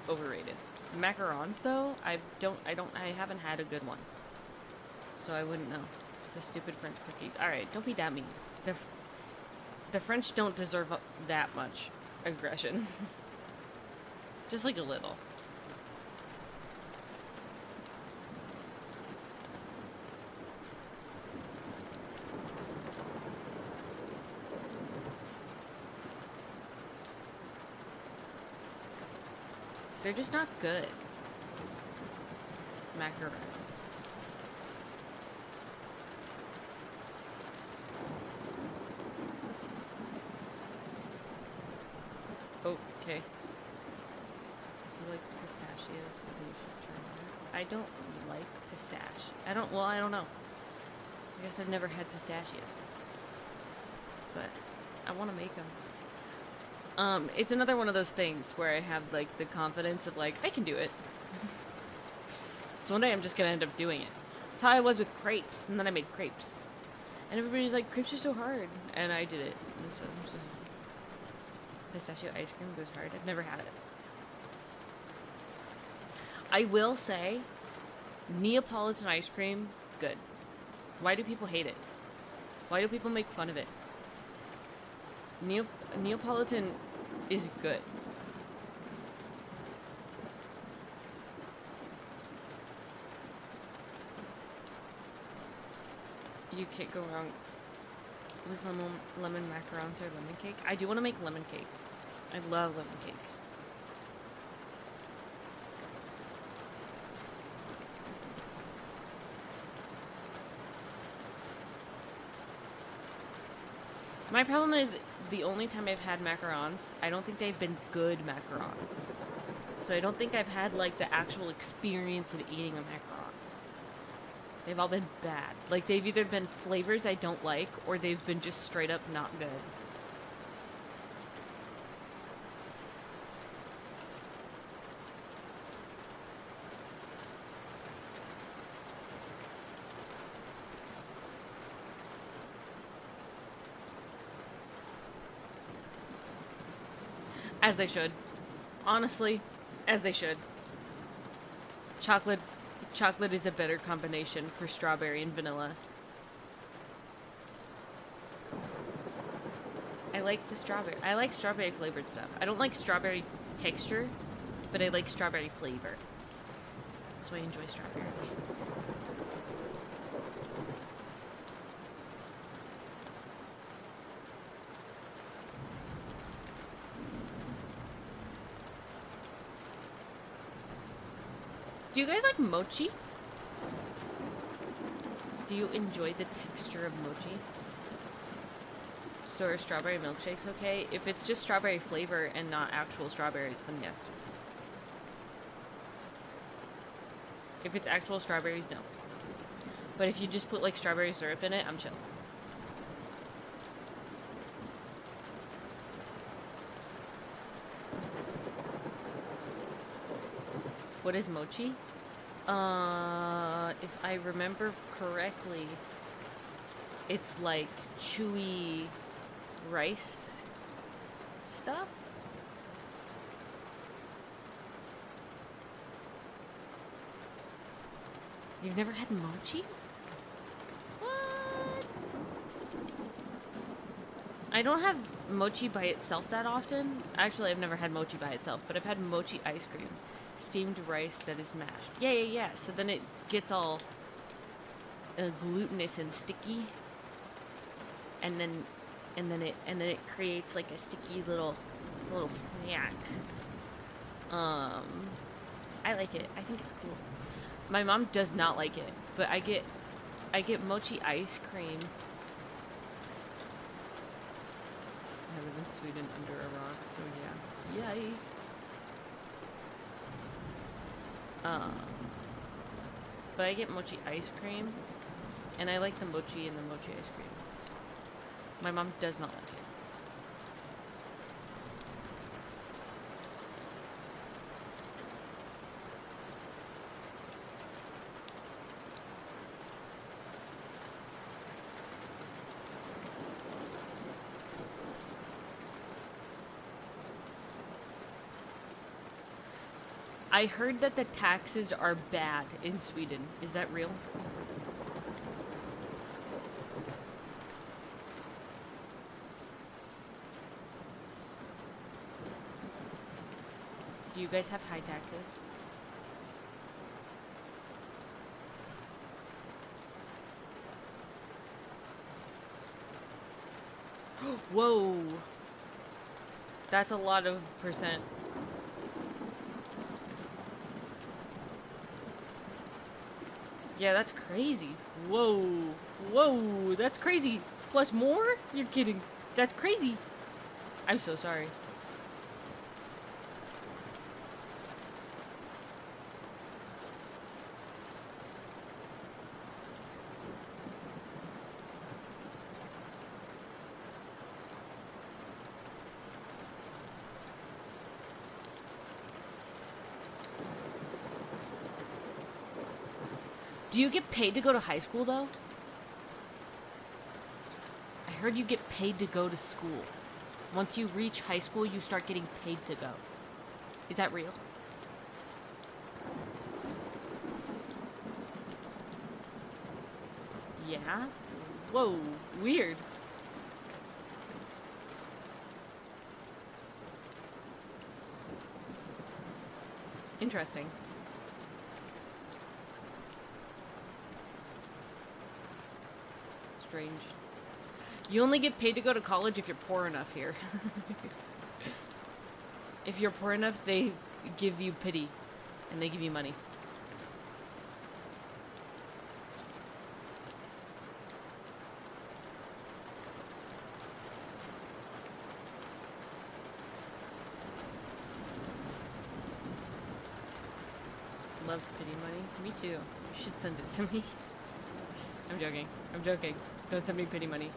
overrated. Macarons though, I haven't had a good one. So I wouldn't know. The stupid French cookies. Alright, don't be that mean. The French don't deserve that much aggression. Just like a little. They're just not good. Macarons. Okay. If you like pistachios, then you should try that. I don't like pistache. Well, I don't know. I guess I've never had pistachios. But I want to make them. It's another one of those things where I have, like, the confidence of, like, I can do it. So one day I'm just gonna end up doing it. That's how I was with crepes, and then I made crepes. And everybody's like, crepes are so hard. And I did it. And so, pistachio ice cream goes hard. I've never had it. I will say, Neapolitan ice cream, good. Why do people hate it? Why do people make fun of it? Neapolitan is good. You can't go wrong with lemon macarons or lemon cake. I do want to make lemon cake. I love lemon cake. My problem is the only time I've had macarons, I don't think they've been good macarons. So I don't think I've had, like, the actual experience of eating a macaron. They've all been bad. Like, they've either been flavors I don't like, or they've been just straight up not good. As they should. Honestly, as they should. Chocolate is a better combination for strawberry and vanilla. I like the strawberry. I like strawberry flavored stuff. I don't like strawberry texture, but I like strawberry flavor. That's why I enjoy strawberry. Do you guys like mochi? Do you enjoy the texture of mochi? So are strawberry milkshakes okay? If it's just strawberry flavor and not actual strawberries, then yes. If it's actual strawberries, no. But if you just put like strawberry syrup in it, I'm chill. What is mochi? If I remember correctly, it's like chewy rice stuff. You've never had mochi? What? I don't have mochi by itself that often. Actually, I've never had mochi by itself, but I've had mochi ice cream. Steamed rice that is mashed. Yeah. So then it gets all glutinous and sticky, and then it creates like a sticky little snack. I like it. I think it's cool. My mom does not like it, but I get mochi ice cream. I live in Sweden under a rock, so yeah. Yikes. But I get mochi ice cream, and I like the mochi and the mochi ice cream. My mom does not like it. I heard that the taxes are bad in Sweden. Is that real? Do you guys have high taxes? Whoa! That's a lot of percent. Yeah, that's crazy. Whoa, that's crazy. Plus more? You're kidding. That's crazy. I'm so sorry. Do you get paid to go to high school, though? I heard you get paid to go to school. Once you reach high school, you start getting paid to go. Is that real? Yeah? Whoa, weird. Interesting. Strange. You only get paid to go to college if you're poor enough here. If you're poor enough, they give you pity and they give you money. Love pity money. Me too. You should send it to me. I'm joking. I'm joking. Don't send me pity money.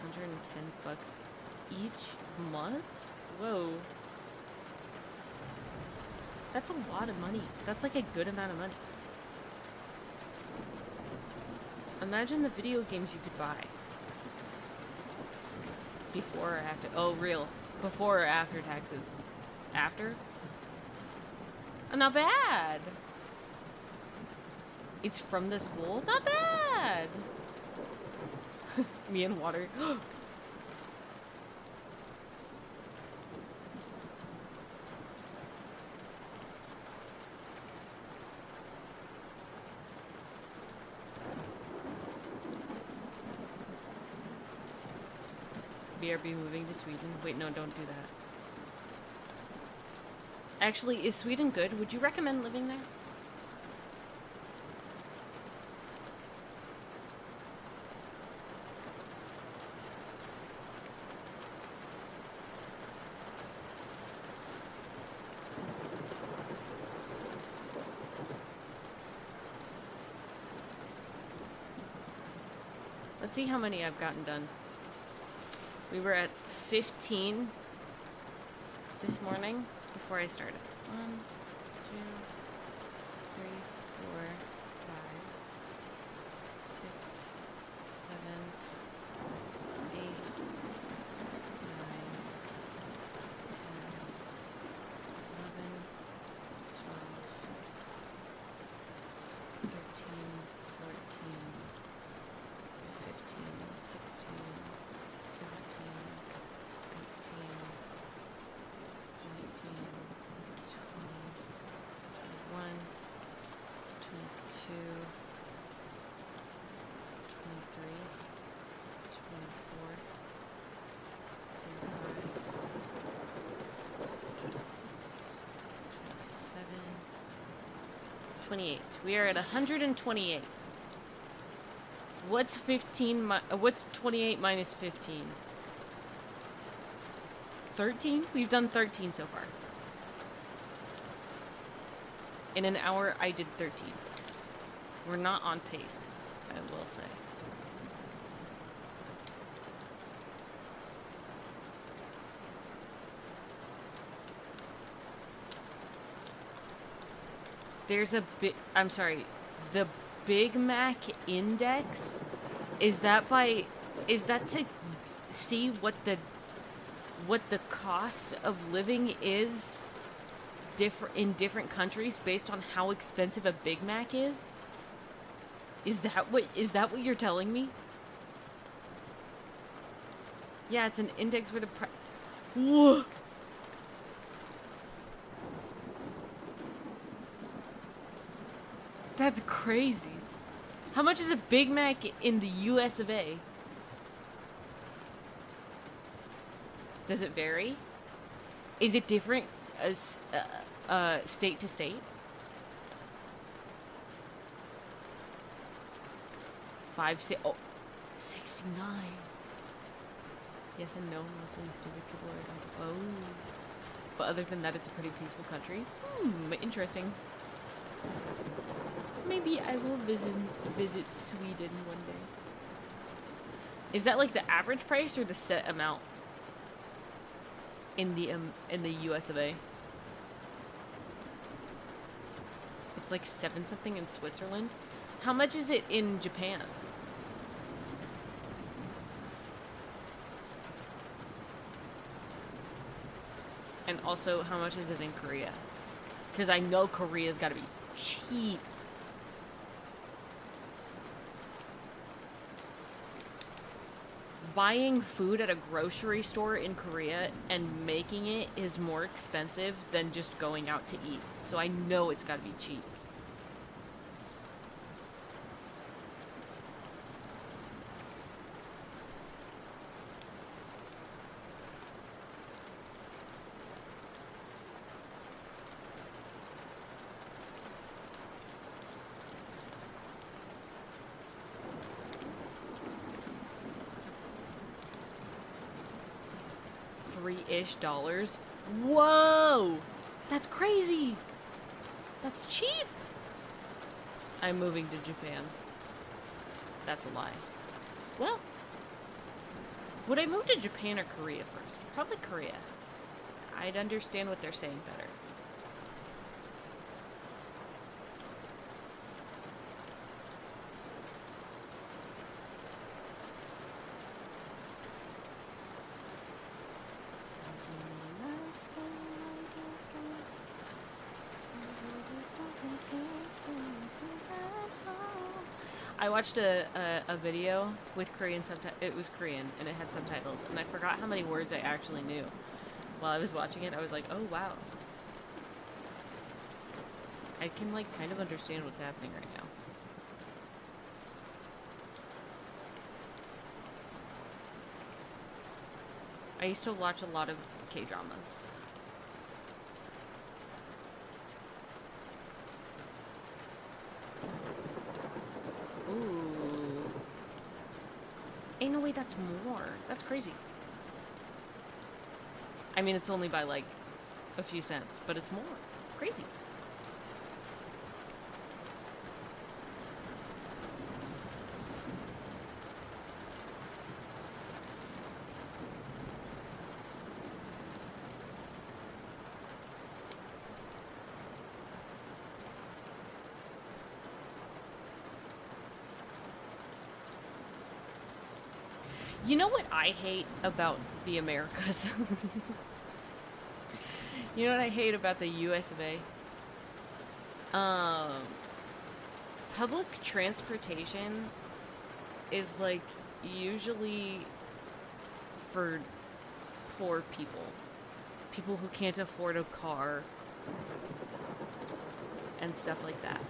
110 bucks each month? Whoa. That's a lot of money. That's like a good amount of money. Imagine the video games you could buy. Before or after? Oh, real. Before or after taxes? After? Oh, not bad. It's from the school? Not bad! Me and water. BRB moving to Sweden. Wait, no, don't do that. Actually, is Sweden good? Would you recommend living there? Let's see how many I've gotten done. We were at 15 this morning before I started. 1, 2, 3, 4, 5, 6, 7, 8, 9, 10, 11, 12, 13, 14, 15, 16, 17, 18, 19, 20, 21, 22, 23, 24, 25, 26, 27, 28. We are at 128. What's 15 what's 28 minus 15? 13? We've done 13 so far. In an hour, I did 13. We're not on pace, I will say. There's a I'm sorry, the Big Mac index, is that to see what the cost of living is in different countries based on how expensive a Big Mac is? Is that what you're telling me? Yeah, it's an index for the price. Whoa. That's crazy. How much is a Big Mac in the US of A? Does it vary? Is it different as state to state? 69. Yes and no, mostly stupid people are. Oh. But other than that, it's a pretty peaceful country. Interesting. Maybe I will visit Sweden one day. Is that like the average price or the set amount in the US of A? It's like 7 something in Switzerland. How much is it in Japan? And also, how much is it in Korea? Because I know Korea's got to be cheap. Buying food at a grocery store in Korea and making it is more expensive than just going out to eat. So I know it's got to be cheap. $3-ish. Whoa! That's crazy! That's cheap! I'm moving to Japan. That's a lie. Well, would I move to Japan or Korea first? Probably Korea. I'd understand what they're saying better. I watched a video with Korean subtitles. It was Korean, and it had subtitles, and I forgot how many words I actually knew. While I was watching it, I was like, oh, wow. I can, like, kind of understand what's happening right now. I used to watch a lot of K-dramas. Ooh. Ain't no way that's more. That's crazy. I mean, it's only by like a few cents, but it's more. Crazy. You know what I hate about the Americas? You know what I hate about the US of A? Public transportation is like usually for poor people. People who can't afford a car and stuff like that.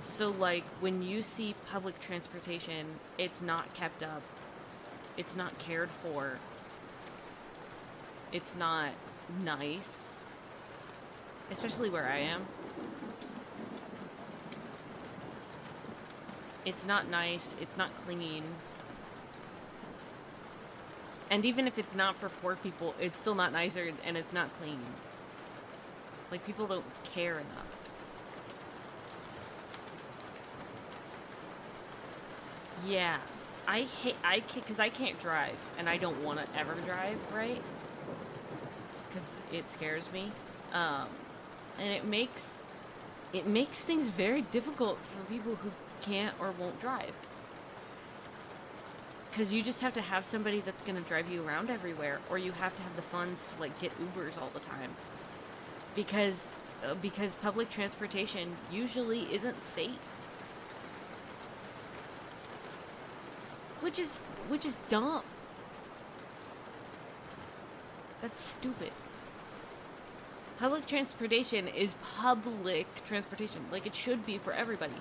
So like when you see public transportation, it's not kept up. It's not cared for. It's not nice. Especially where I am. It's not nice. It's not clean. And even if it's not for poor people, it's still not nicer and it's not clean. Like, people don't care enough. Yeah. Because I can't drive, and I don't want to ever drive, right? Because it scares me. And it makes things very difficult for people who can't or won't drive. Because you just have to have somebody that's going to drive you around everywhere, or you have to have the funds to, like, get Ubers all the time. Because public transportation usually isn't safe. Which is dumb. That's stupid. Public transportation is public transportation. Like, it should be for everybody.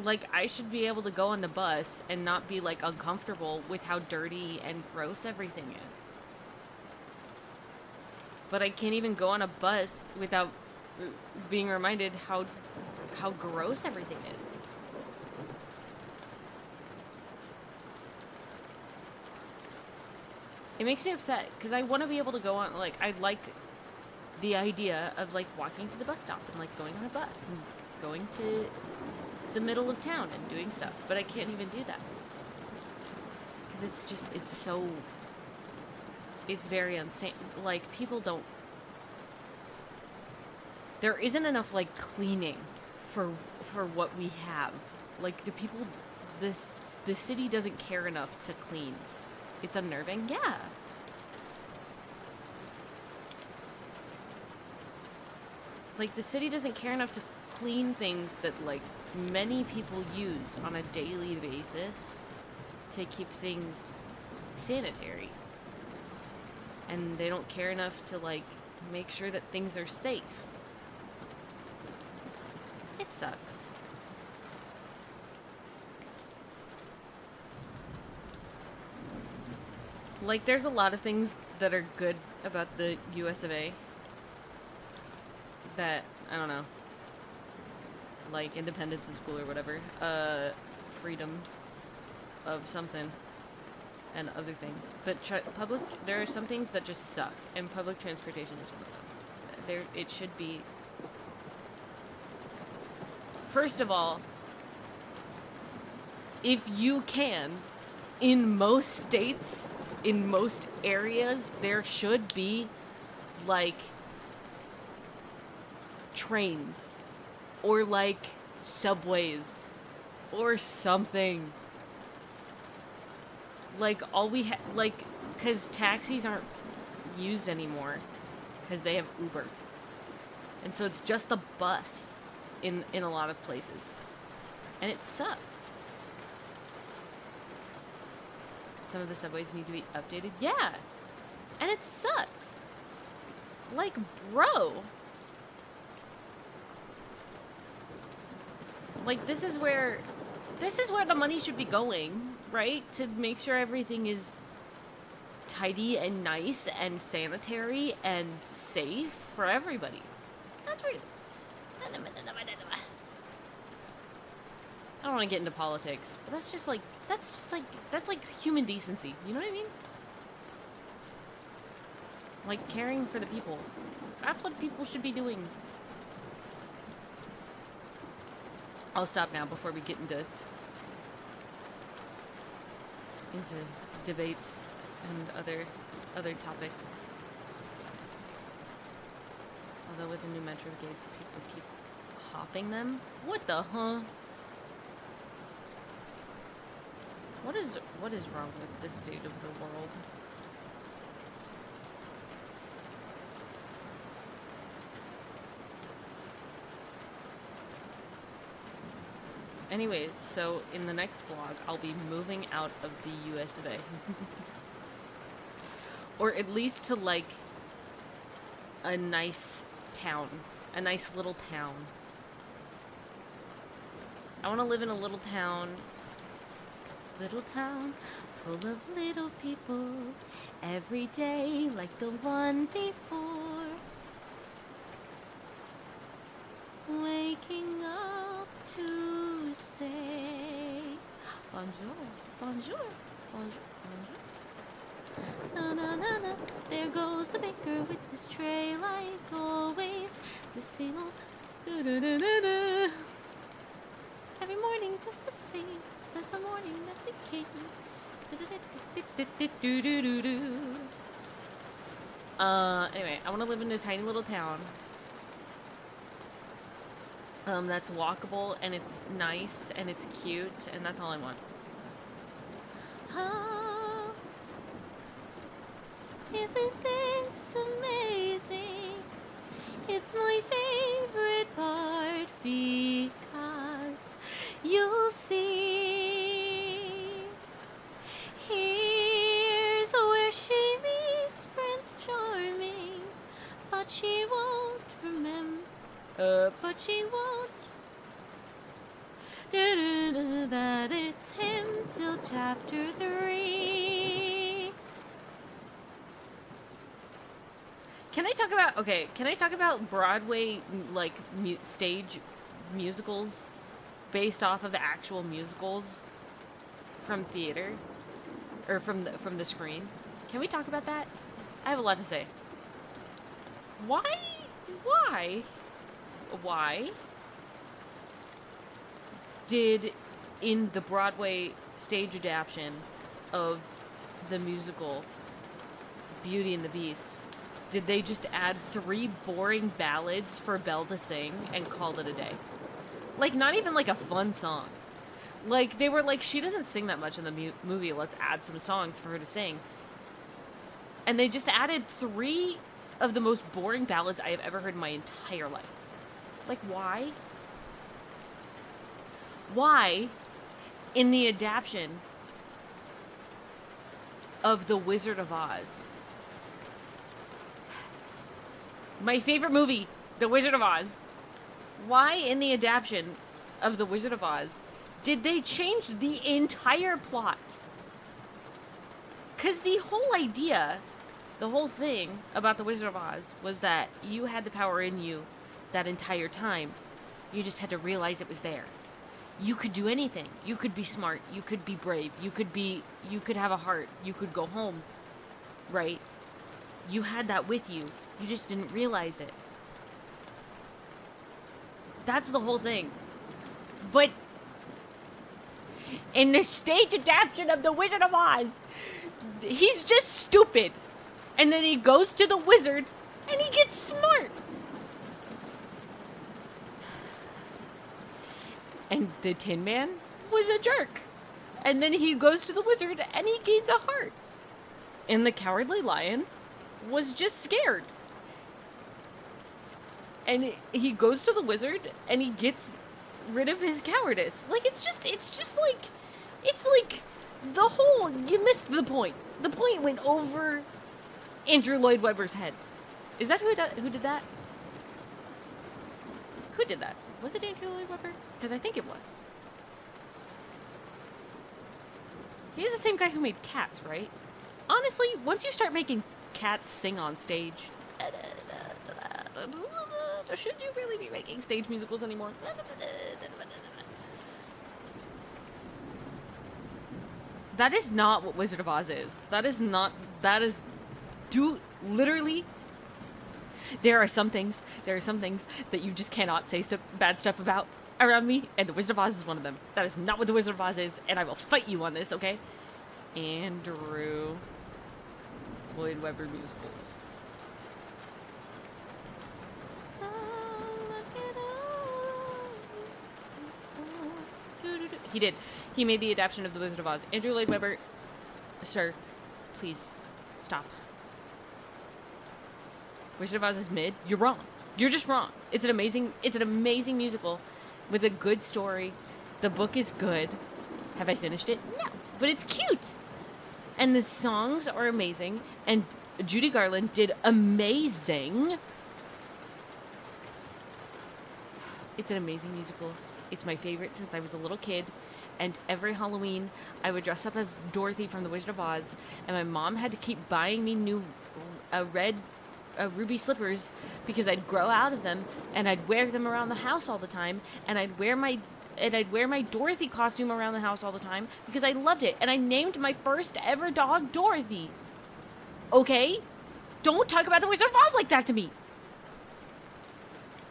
Like, I should be able to go on the bus and not be, like, uncomfortable with how dirty and gross everything is. But I can't even go on a bus without being reminded how gross everything is. It makes me upset, because I want to be able to go on, like, I like the idea of, like, walking to the bus stop and, like, going on a bus and going to the middle of town and doing stuff, but I can't even do that. Because it's very insane. Like, people don't, there isn't enough, like, cleaning for what we have. Like, the city doesn't care enough to clean. It's unnerving, yeah. Like, the city doesn't care enough to clean things that, like, many people use on a daily basis to keep things sanitary. And they don't care enough to, like, make sure that things are safe. It sucks. Like, there's a lot of things that are good about the US of A. That, I don't know. Like, independence is cool or whatever. Freedom of something. And other things. But there are some things that just suck. And public transportation is one of them. It should be... First of all, if you can, in most states, in most areas, there should be, like, trains. Or, like, subways. Or something. Like, because taxis aren't used anymore. Because they have Uber. And so it's just the bus in a lot of places. And it sucks. Some of the subways need to be updated. Yeah. And it sucks. Like, bro. Like, this is where the money should be going, right? To make sure everything is tidy and nice and sanitary and safe for everybody. That's right. I don't want to get into politics, but that's like human decency. You know what I mean? Like, caring for the people. That's what people should be doing. I'll stop now before we get into debates and other topics. Although with the new metro gates, people keep hopping them. What the huh? What is wrong with this state of the world? Anyways, so in the next vlog, I'll be moving out of the US of A. Or at least to, like, a nice town. A nice little town. I want to live in a little town. Little town full of little people. Every day like the one before. Waking up to say bonjour, bonjour, bonjour, bonjour. Na na na na, there goes the baker with his tray like always. The same old da da da da da. Every morning just the same, since the morning that we came. Anyway, I want to live in a tiny little town. That's walkable, and it's nice, and it's cute, and that's all I want. Oh, isn't this amazing? It's my favorite part because you'll see. Here's where she meets Prince Charming, but she won't remember. But she won't. That it's him till chapter 3. Can I talk about, okay, can I talk about Broadway, like, stage musicals based off of actual musicals from theater? Or from the screen? Can we talk about that? I have a lot to say. Why did, in the Broadway stage adaptation of the musical Beauty and the Beast, did they just add 3 boring ballads for Belle to sing and call it a day? Like, not even like a fun song. Like, they were like, she doesn't sing that much in the movie, let's add some songs for her to sing. And they just added 3 of the most boring ballads I have ever heard in my entire life. Like, why? Why, in the adaptation of The Wizard of Oz, my favorite movie, The Wizard of Oz, why in the adaptation of The Wizard of Oz did they change the entire plot? Because the whole idea, the whole thing about The Wizard of Oz was that you had the power in you that entire time. You just had to realize it was there. You could do anything. You could be smart. You could be brave. You could have a heart. You could go home. Right? You had that with you. You just didn't realize it. That's the whole thing. But in the stage adaptation of The Wizard of Oz, he's just stupid. And then he goes to the wizard and he gets smart. And the Tin Man was a jerk. And then he goes to the wizard and he gains a heart. And the Cowardly Lion was just scared. And he goes to the wizard and he gets rid of his cowardice. Like, it's like the whole, you missed the point. The point went over Andrew Lloyd Webber's head. Is that who did that? Who did that? Was it Andrew Lloyd Webber? Because I think it was. He's the same guy who made Cats, right? Honestly, once you start making cats sing on stage, should you really be making stage musicals anymore? That is not what Wizard of Oz is. Literally, there are some things that you just cannot say bad stuff about around me, and the Wizard of Oz is one of them. That is not what the Wizard of Oz is, and I will fight you on this, okay? Andrew Lloyd Webber musicals. He did. He made the adaptation of The Wizard of Oz. Andrew Lloyd Webber, sir, please stop. Wizard of Oz is mid. You're wrong. You're just wrong. It's an amazing musical with a good story. The book is good. Have I finished it? No, but it's cute. And the songs are amazing. And Judy Garland did amazing. It's an amazing musical. It's my favorite since I was a little kid. And every Halloween, I would dress up as Dorothy from The Wizard of Oz. And my mom had to keep buying me new ruby slippers because I'd grow out of them. And I'd wear them around the house all the time. And I'd wear my Dorothy costume around the house all the time because I loved it. And I named my first ever dog Dorothy. Okay? Don't talk about The Wizard of Oz like that to me.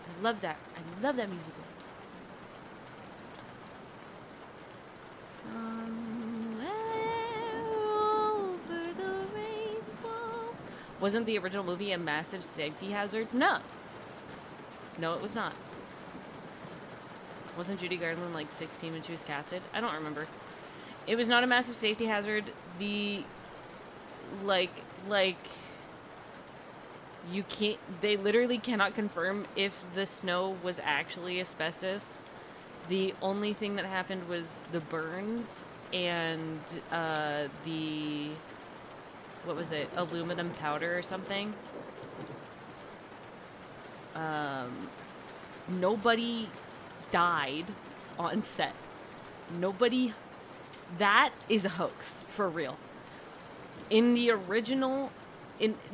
I love that. I love that musical. Somewhere over the rainbow. Wasn't the original movie a massive safety hazard? No. No, it was not. Wasn't Judy Garland like 16 when she was casted? I don't remember. It was not a massive safety hazard. The you can't, they literally cannot confirm if the snow was actually asbestos. The only thing that happened was the burns and the, what was it, aluminum powder or something. Nobody died on set. Nobody, that is a hoax, for real. In the original,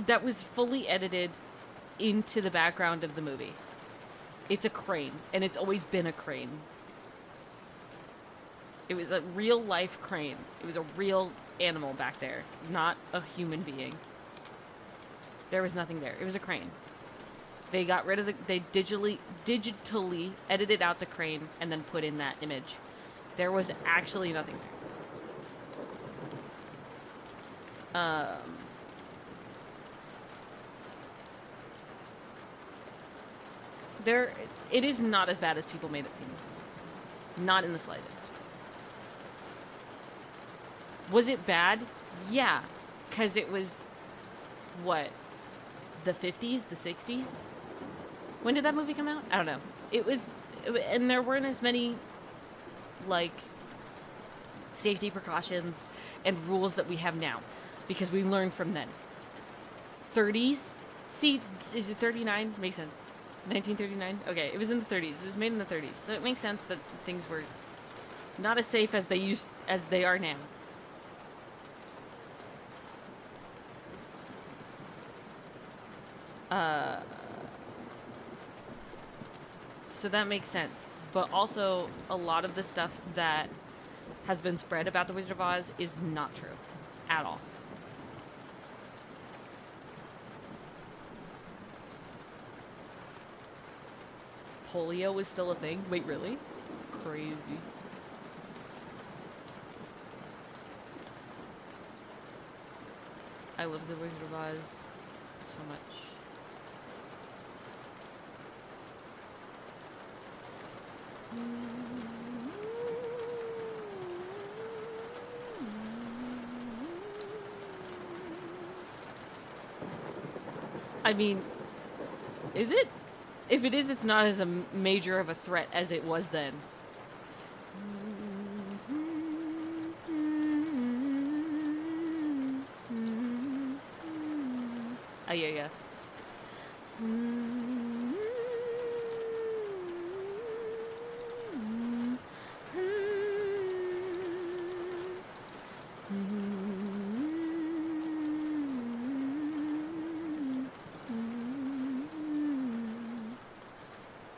that was fully edited into the background of the movie. It's a crane, and it's always been a crane. It was a real life crane. It was a real animal back there, not a human being. There was nothing there. It was a crane. They got rid of they digitally edited out the crane and then put in that image. There was actually nothing there. It is not as bad as people made it seem. Not in the slightest. Was it bad? Yeah. Because it was, what, the 50s, the 60s? When did that movie come out? I don't know. And there weren't as many, like, safety precautions and rules that we have now. Because we learned from then. 30s? See, is it 39? Makes sense. 1939? Okay, it was in the 30s. It was made in the 30s. So it makes sense that things were not as safe as they are now. So that makes sense. But also, a lot of the stuff that has been spread about The Wizard of Oz is not true. At all. Polio was still a thing? Wait, really? Crazy. I love The Wizard of Oz so much. I mean, is it? If it is, it's not as a major of a threat as it was then. Yeah.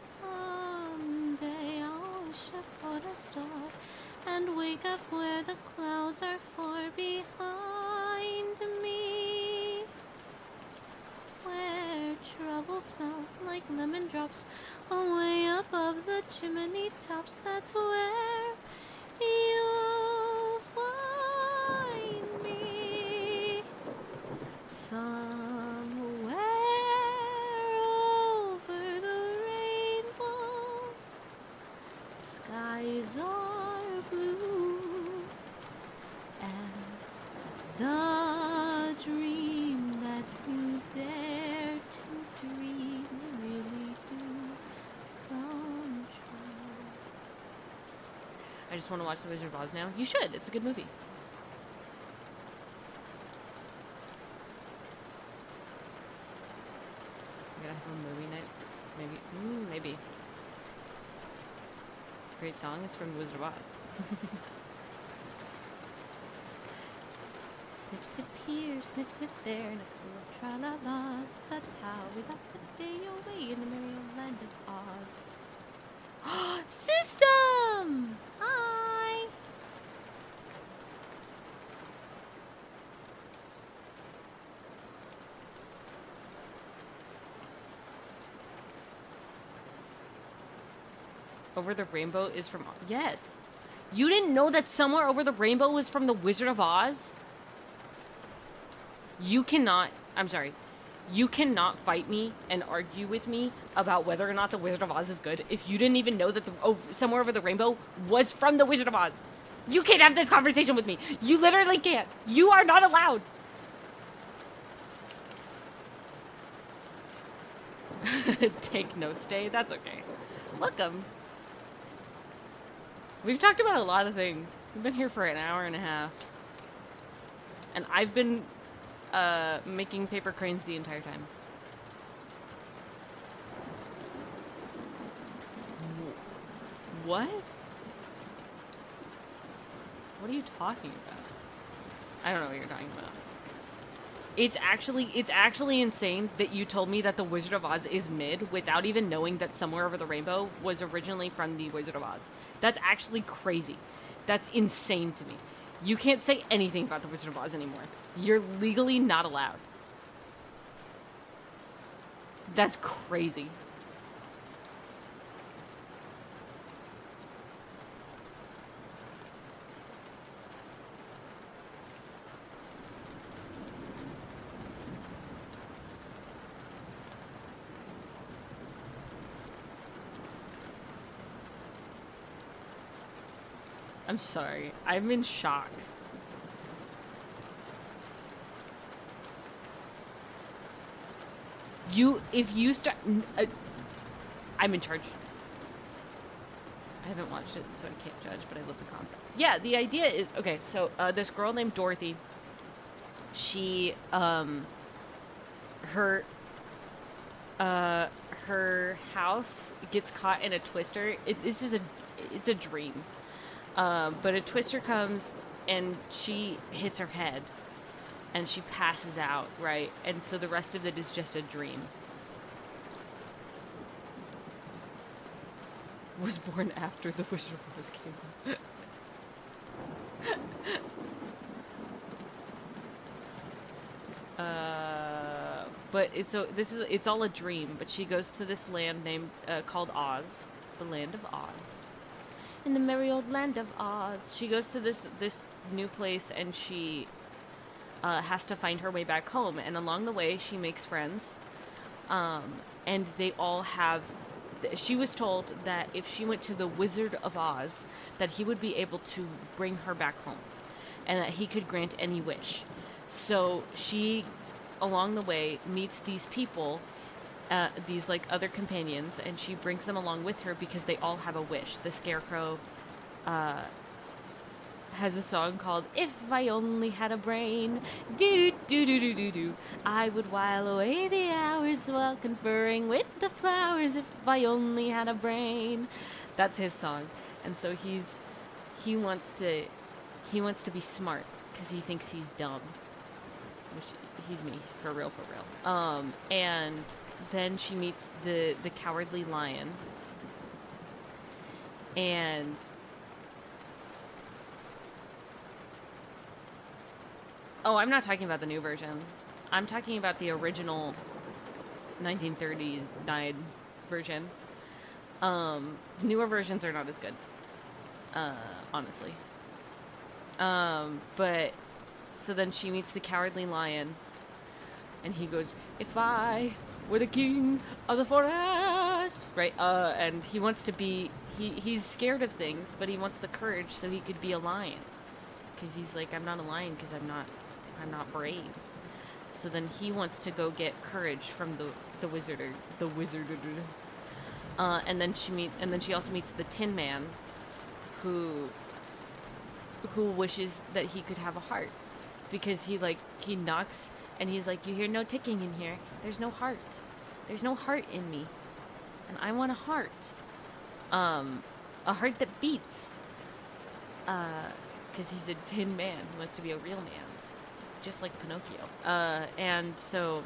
Someday I'll wish upon a star and wake up where the clouds are far behind me, where troubles melt like lemon drops away above the chimney tops. That's where you'll find me, somewhere over the rainbow. Skies are blue just want to watch The Wizard of Oz now. You should. It's a good movie. We're gonna have a movie night. Maybe. Maybe. Great song. It's from The Wizard of Oz. Snip, snip here, snip, snip there, and a couple of tra-la-las. That's how we got the day away in the merry old land of Oz. System! Hi! Over the Rainbow is from... Yes! You didn't know that Somewhere Over the Rainbow was from The Wizard of Oz? You cannot... I'm sorry. You cannot fight me and argue with me about whether or not The Wizard of Oz is good if you didn't even know that Somewhere Over the Rainbow was from The Wizard of Oz. You can't have this conversation with me. You literally can't. You are not allowed. Take notes day. That's okay. Welcome. We've talked about a lot of things. We've been here for an hour and a half. And I've been making paper cranes the entire time. What? What are you talking about? I don't know what you're talking about. It's actually insane that you told me that The Wizard of Oz is mid without even knowing that Somewhere Over the Rainbow was originally from The Wizard of Oz. That's actually crazy. That's insane to me. You can't say anything about The Wizard of Oz anymore. You're legally not allowed. That's crazy. I'm sorry. I'm in shock. If you start... I'm in charge. I haven't watched it, so I can't judge, but I love the concept. Yeah, the idea is... Okay, so this girl named Dorothy, she, her house gets caught in a twister. It's a dream. But a twister comes and she hits her head and she passes out, right? And so the rest of it is just a dream. Was born after The Wizard of Oz came out. But it's all a dream, but she goes to this land named, called Oz, the land of Oz. In the merry old land of Oz. She goes to this new place and she has to find her way back home. And along the way, she makes friends. And they all have... She was told that if she went to the Wizard of Oz, that he would be able to bring her back home. And that he could grant any wish. So she, along the way, meets these people... these like other companions, and she brings them along with her because they all have a wish. The Scarecrow has a song called "If I Only Had a Brain, do do do do do do, I would while away the hours while conferring with the flowers. If I only had a brain." That's his song, and so he wants to be smart because he thinks he's dumb. Which he's me for real. And then she meets the Cowardly Lion. And I'm not talking about the new version. I'm talking about the original 1939 version. Newer versions are not as good. Honestly. But so then she meets the Cowardly Lion and he goes, "If I were the king of the forest," right? And he wants to be, he's scared of things, but he wants the courage so he could be a lion. Because he's like, I'm not a lion because I'm not brave. So then he wants to go get courage from the wizard. And then she also meets the Tin Man, who who wishes that he could have a heart, because he knocks and he's like, you hear no ticking in here. There's no heart. There's no heart in me, and I want a heart. A heart that beats. Because he's a tin man who wants to be a real man, just like Pinocchio. And so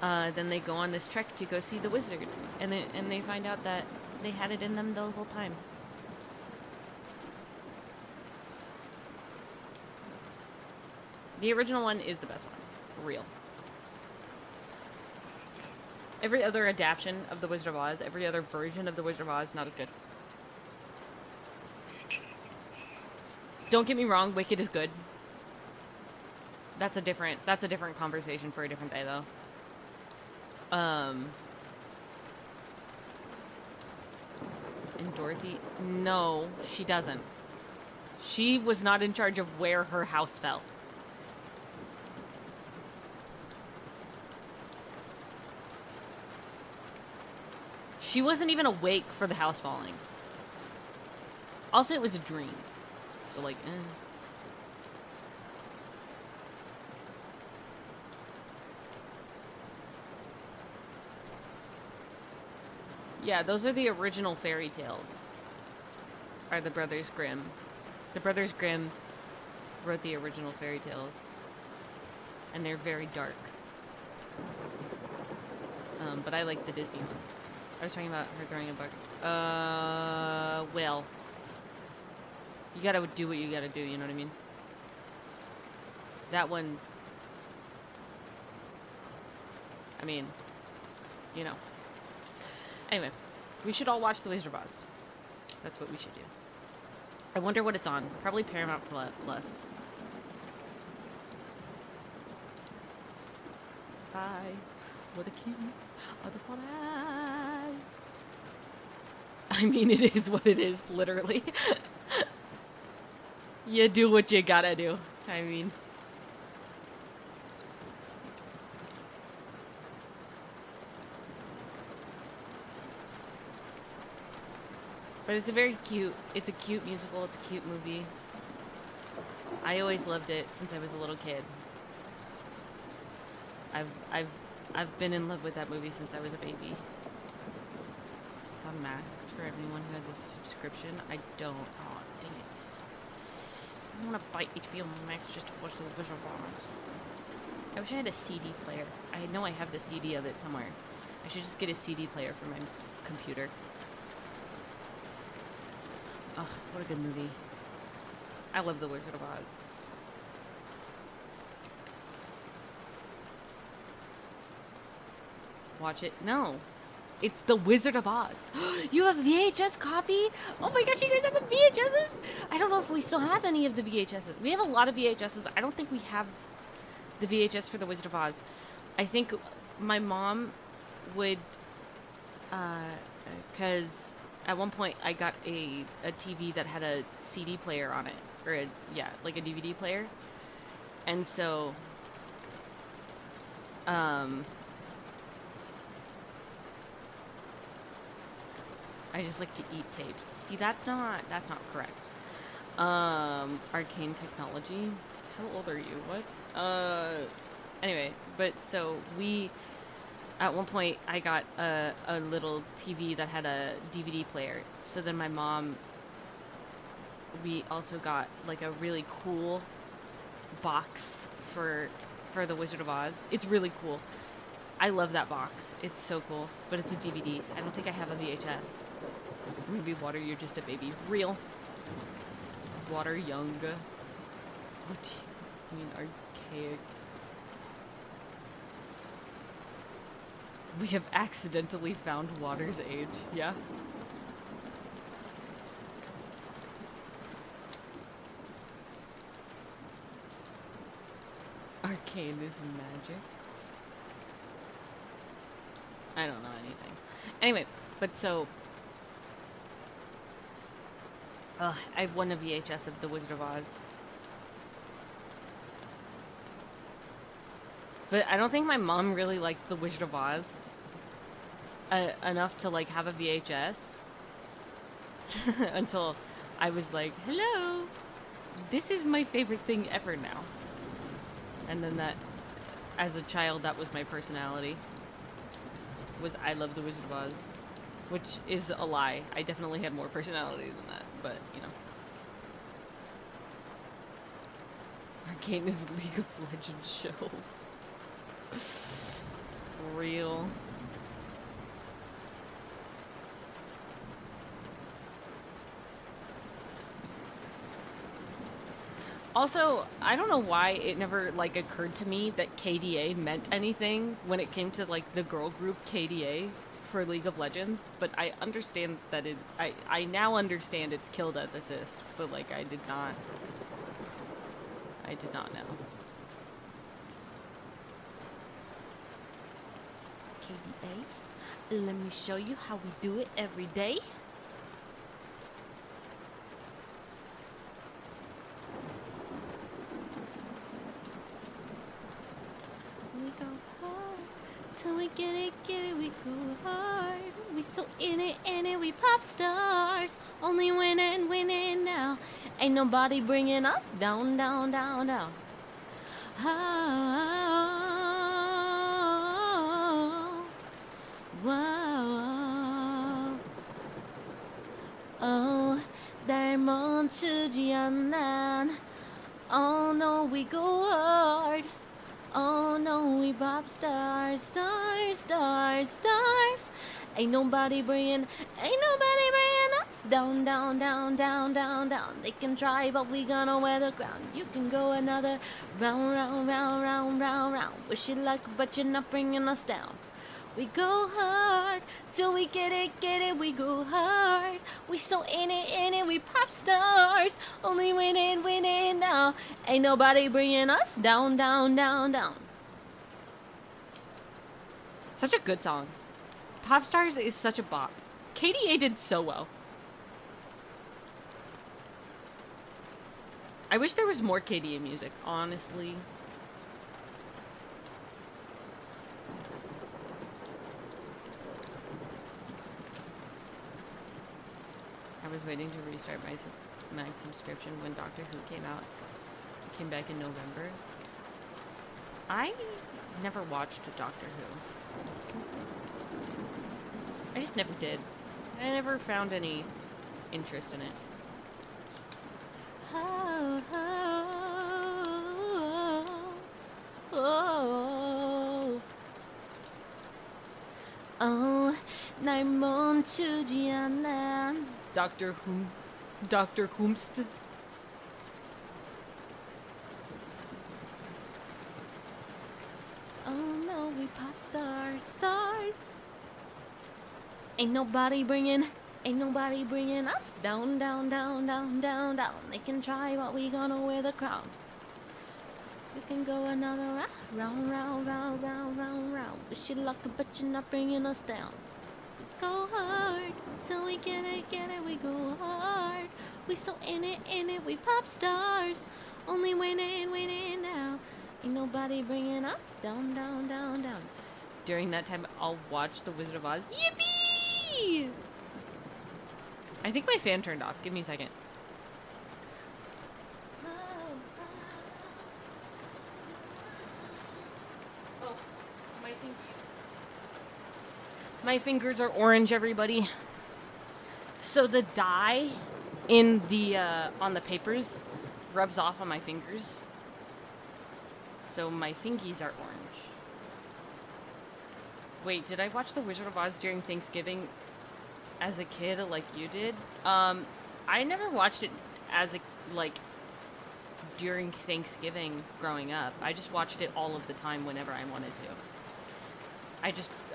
then they go on this trek to go see the wizard, and they find out that they had it in them the whole time. The original one is the best one, for real. Every other adaptation of The Wizard of Oz, every other version of The Wizard of Oz, not as good. Don't get me wrong, Wicked is good. That's a different conversation for a different day, though. And Dorothy, no, she doesn't. She was not in charge of where her house fell. She wasn't even awake for the house falling. Also, it was a dream. So, like, Yeah, those are the original fairy tales. Are the Brothers Grimm. The Brothers Grimm wrote the original fairy tales. And they're very dark. But I like the Disney ones. I was talking about her throwing a book. Well. You gotta do what you gotta do, you know what I mean? That one... I mean... You know. Anyway. We should all watch The Wizard of Oz. That's what we should do. I wonder what it's on. Probably Paramount Plus. Bye. What a key. Wonderful eyes. I mean, it is what it is, literally. You do what you gotta do. I mean. But it's a very cute, it's a cute musical, it's a cute movie. I always loved it since I was a little kid. I've been in love with that movie since I was a baby. It's on Max for everyone who has a subscription. I don't. Oh, dang it. I want to buy HBO Max just to watch The Wizard of Oz. I wish I had a CD player. I know I have the CD of it somewhere. I should just get a CD player for my computer. Oh, what a good movie. I love The Wizard of Oz. Watch it? No. It's The Wizard of Oz. You have a VHS copy? Oh my gosh, you guys have the VHSs? I don't know if we still have any of the VHSs. We have a lot of VHSs. I don't think we have the VHS for The Wizard of Oz. I think my mom would, because at one point I got a TV that had a CD player on it. Or, like a DVD player. And so, I just like to eat tapes. See, that's not correct. Arcane technology. How old are you? What? Anyway, but so at one point I got a little TV that had a DVD player. So then my mom, we also got like a really cool box for The Wizard of Oz. It's really cool. I love that box. It's so cool. But it's a DVD. I don't think I have a VHS. Maybe Water, you're just a baby. Real. Water, young. What do you mean, archaic? We have accidentally found Water's age. Yeah. Arcane is magic. I don't know anything. Anyway, but so... I've won a VHS of The Wizard of Oz. But I don't think my mom really liked The Wizard of Oz enough to, like, have a VHS. Until I was like, hello, this is my favorite thing ever now. And then that, as a child, that was my personality. Was I love the Wizard of Oz. Which is a lie. I definitely had more personality than that, but, you know. Arcane is League of Legends show. Real. Also, I don't know why it never, like, occurred to me that KDA meant anything when it came to, like, the girl group KDA for League of Legends, but I understand that I now understand it's kill death assist, but, like, I did not know. KDA, let me show you how we do it every day. We go hard till we get it, we go hard. We so in it, we pop stars. Only winning now. Ain't nobody bringing us down, down, down, down. Oh, wow. Oh, 날 멈추지 않는. Oh no, we go hard. Oh no, we pop stars, stars, stars, stars. Ain't nobody bringing us down, down, down, down, down, down. They can try, but we gonna wear the crown. You can go another round, round, round, round, round, round. Wish you luck, but you're not bringing us down. We go hard till we get it, we go hard. We so in it, we pop stars. Only winning now. Ain't nobody bringing us down, down, down, down. Such a good song. Pop Stars is such a bop. KDA did so well. I wish there was more KDA music, honestly. I was waiting to restart my subscription when Doctor Who came out. It came back in November. I never watched Doctor Who. I just never did. I never found any interest in it. Oh, oh, oh, oh. Oh, 날 멈추지 않는. Doctor Whomst. Oh no, we pop stars, stars. Ain't nobody bringing us down, down, down, down, down, down. They can try, but we gonna wear the crown. We can go another round, round, round, round, round, round. Wish you luck, but you're not bringing us down. We go hard till we get it, we go hard. We so in it, we pop stars. Only winning now. Ain't nobody bringing us down, down, down, down. During that time, I'll watch The Wizard of Oz. Yippee! I think my fan turned off. Give me a second. Oh, my fingies. My fingers are orange, everybody. So the dye in the on the papers rubs off on my fingers. So my fingies are orange. Wait, did I watch The Wizard of Oz during Thanksgiving as a kid like you did? I never watched it as a, like, during Thanksgiving growing up. I just watched it all of the time whenever I wanted to.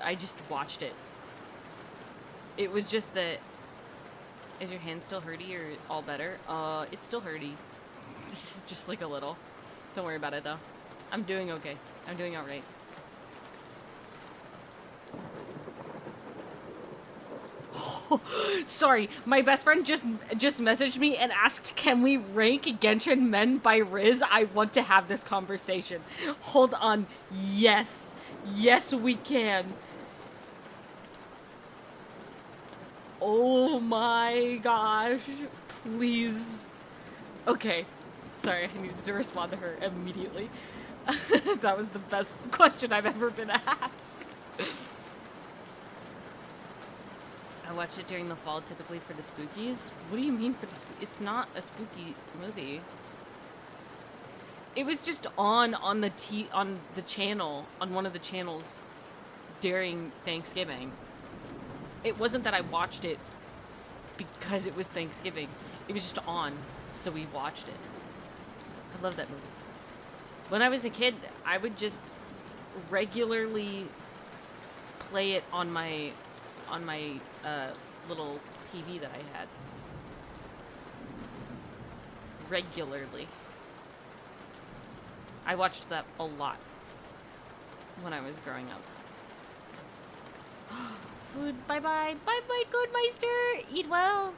I just watched it. It was just that... Is your hand still hurty or all better? It's still hurty. Just like a little. Don't worry about it though. I'm doing okay. I'm doing alright. Sorry, my best friend just messaged me and asked, can we rank Genshin Men by Riz? I want to have this conversation. Hold on. Yes. Yes, we can. Oh my gosh. Please. Okay. Sorry, I needed to respond to her immediately. That was the best question I've ever been asked. I watch it during the fall, typically for the spookies. What do you mean for the It's not a spooky movie. It was just on the channel, on one of the channels during Thanksgiving. It wasn't that I watched it because it was Thanksgiving. It was just on, so we watched it. I love that movie. When I was a kid, I would just regularly play it on my little TV that I had. Regularly. I watched that a lot when I was growing up. Food, bye-bye. Bye-bye, good meister. Eat well.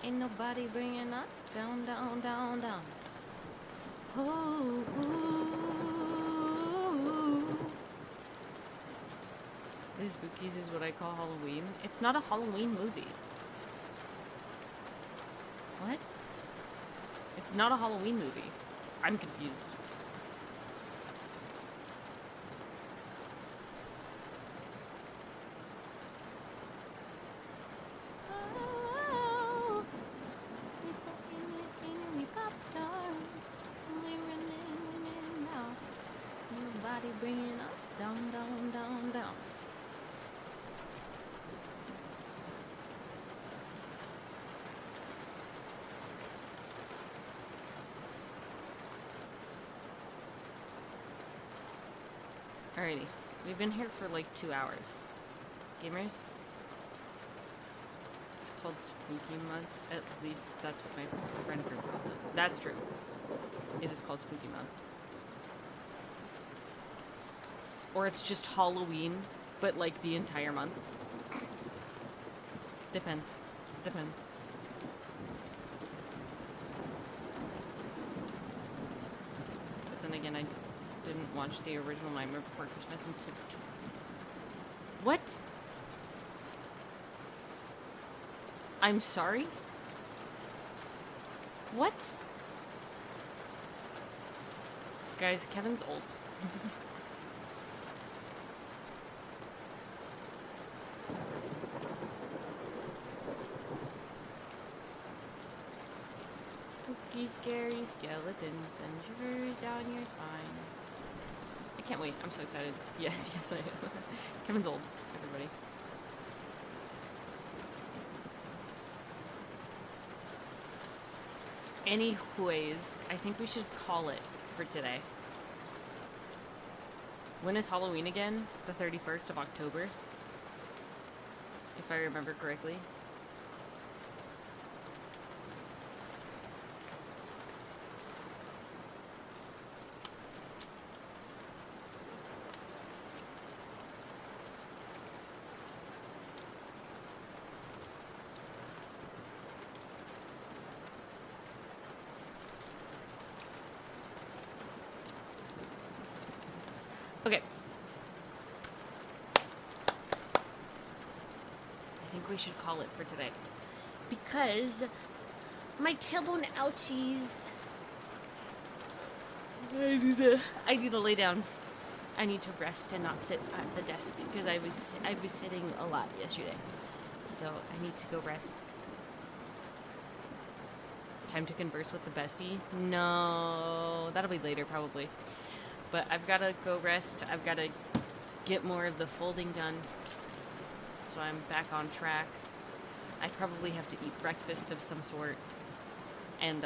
Ain't nobody bringing us down, down, down, down. Oh, ooh. The Spookies is what I call Halloween. It's not a Halloween movie. What? It's not a Halloween movie. I'm confused. Bringing us down, down, down, down. Alrighty, we've been here for like 2 hours. Gamers, it's called Spooky Month. At least that's what my friend group calls it. That's true. It is called Spooky Month. Or it's just Halloween, but like the entire month. Depends. Depends. But then again, I didn't watch the original Nightmare Before Christmas until... What? I'm sorry? What? Guys, Kevin's old. Scary skeletons and shivers down your spine. I can't wait. I'm so excited. Yes, yes I am. Kevin's old, everybody. Anyways, I think we should call it for today. When is Halloween again? The 31st of October? If I remember correctly. Okay. I think we should call it for today. Because my tailbone ouchies. I need to lay down. I need to rest and not sit at the desk because I was sitting a lot yesterday. So I need to go rest. Time to converse with the bestie? No, that'll be later probably. But I've got to go rest. I've got to get more of the folding done. So I'm back on track. I probably have to eat breakfast of some sort. And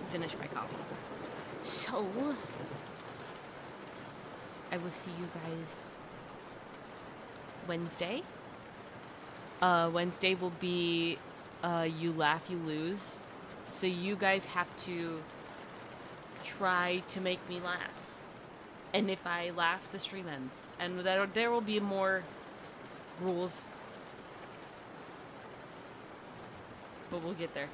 finish my coffee. So, I will see you guys Wednesday. Wednesday will be You Laugh, You Lose. So you guys have to try to make me laugh. And if I laugh, the stream ends. And there will be more rules. But we'll get there.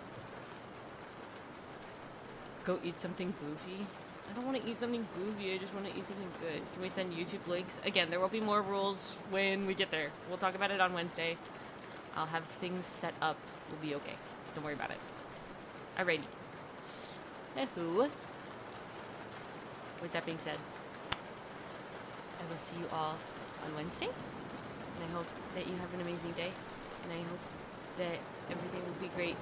Go eat something goofy. I don't want to eat something groovy. I just want to eat something good. Can we send YouTube links? Again, there will be more rules when we get there. We'll talk about it on Wednesday. I'll have things set up. We'll be okay. Don't worry about it. Alrighty. So, with that being said, I will see you all on Wednesday. And I hope that you have an amazing day. And I hope that everything will be great.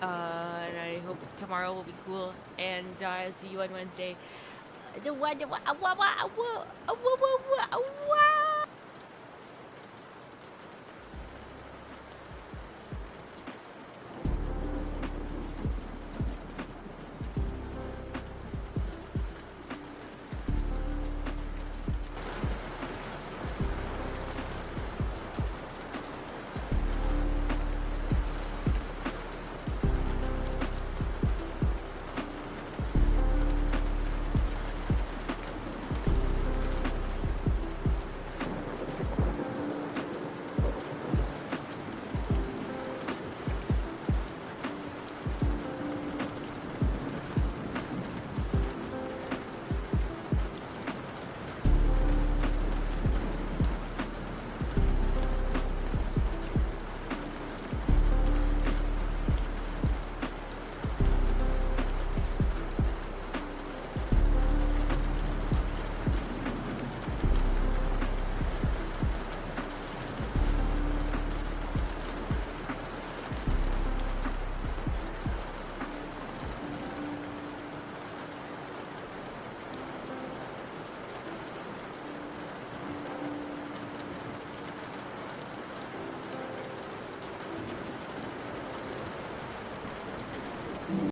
And I hope tomorrow will be cool. And I'll see you on Wednesday.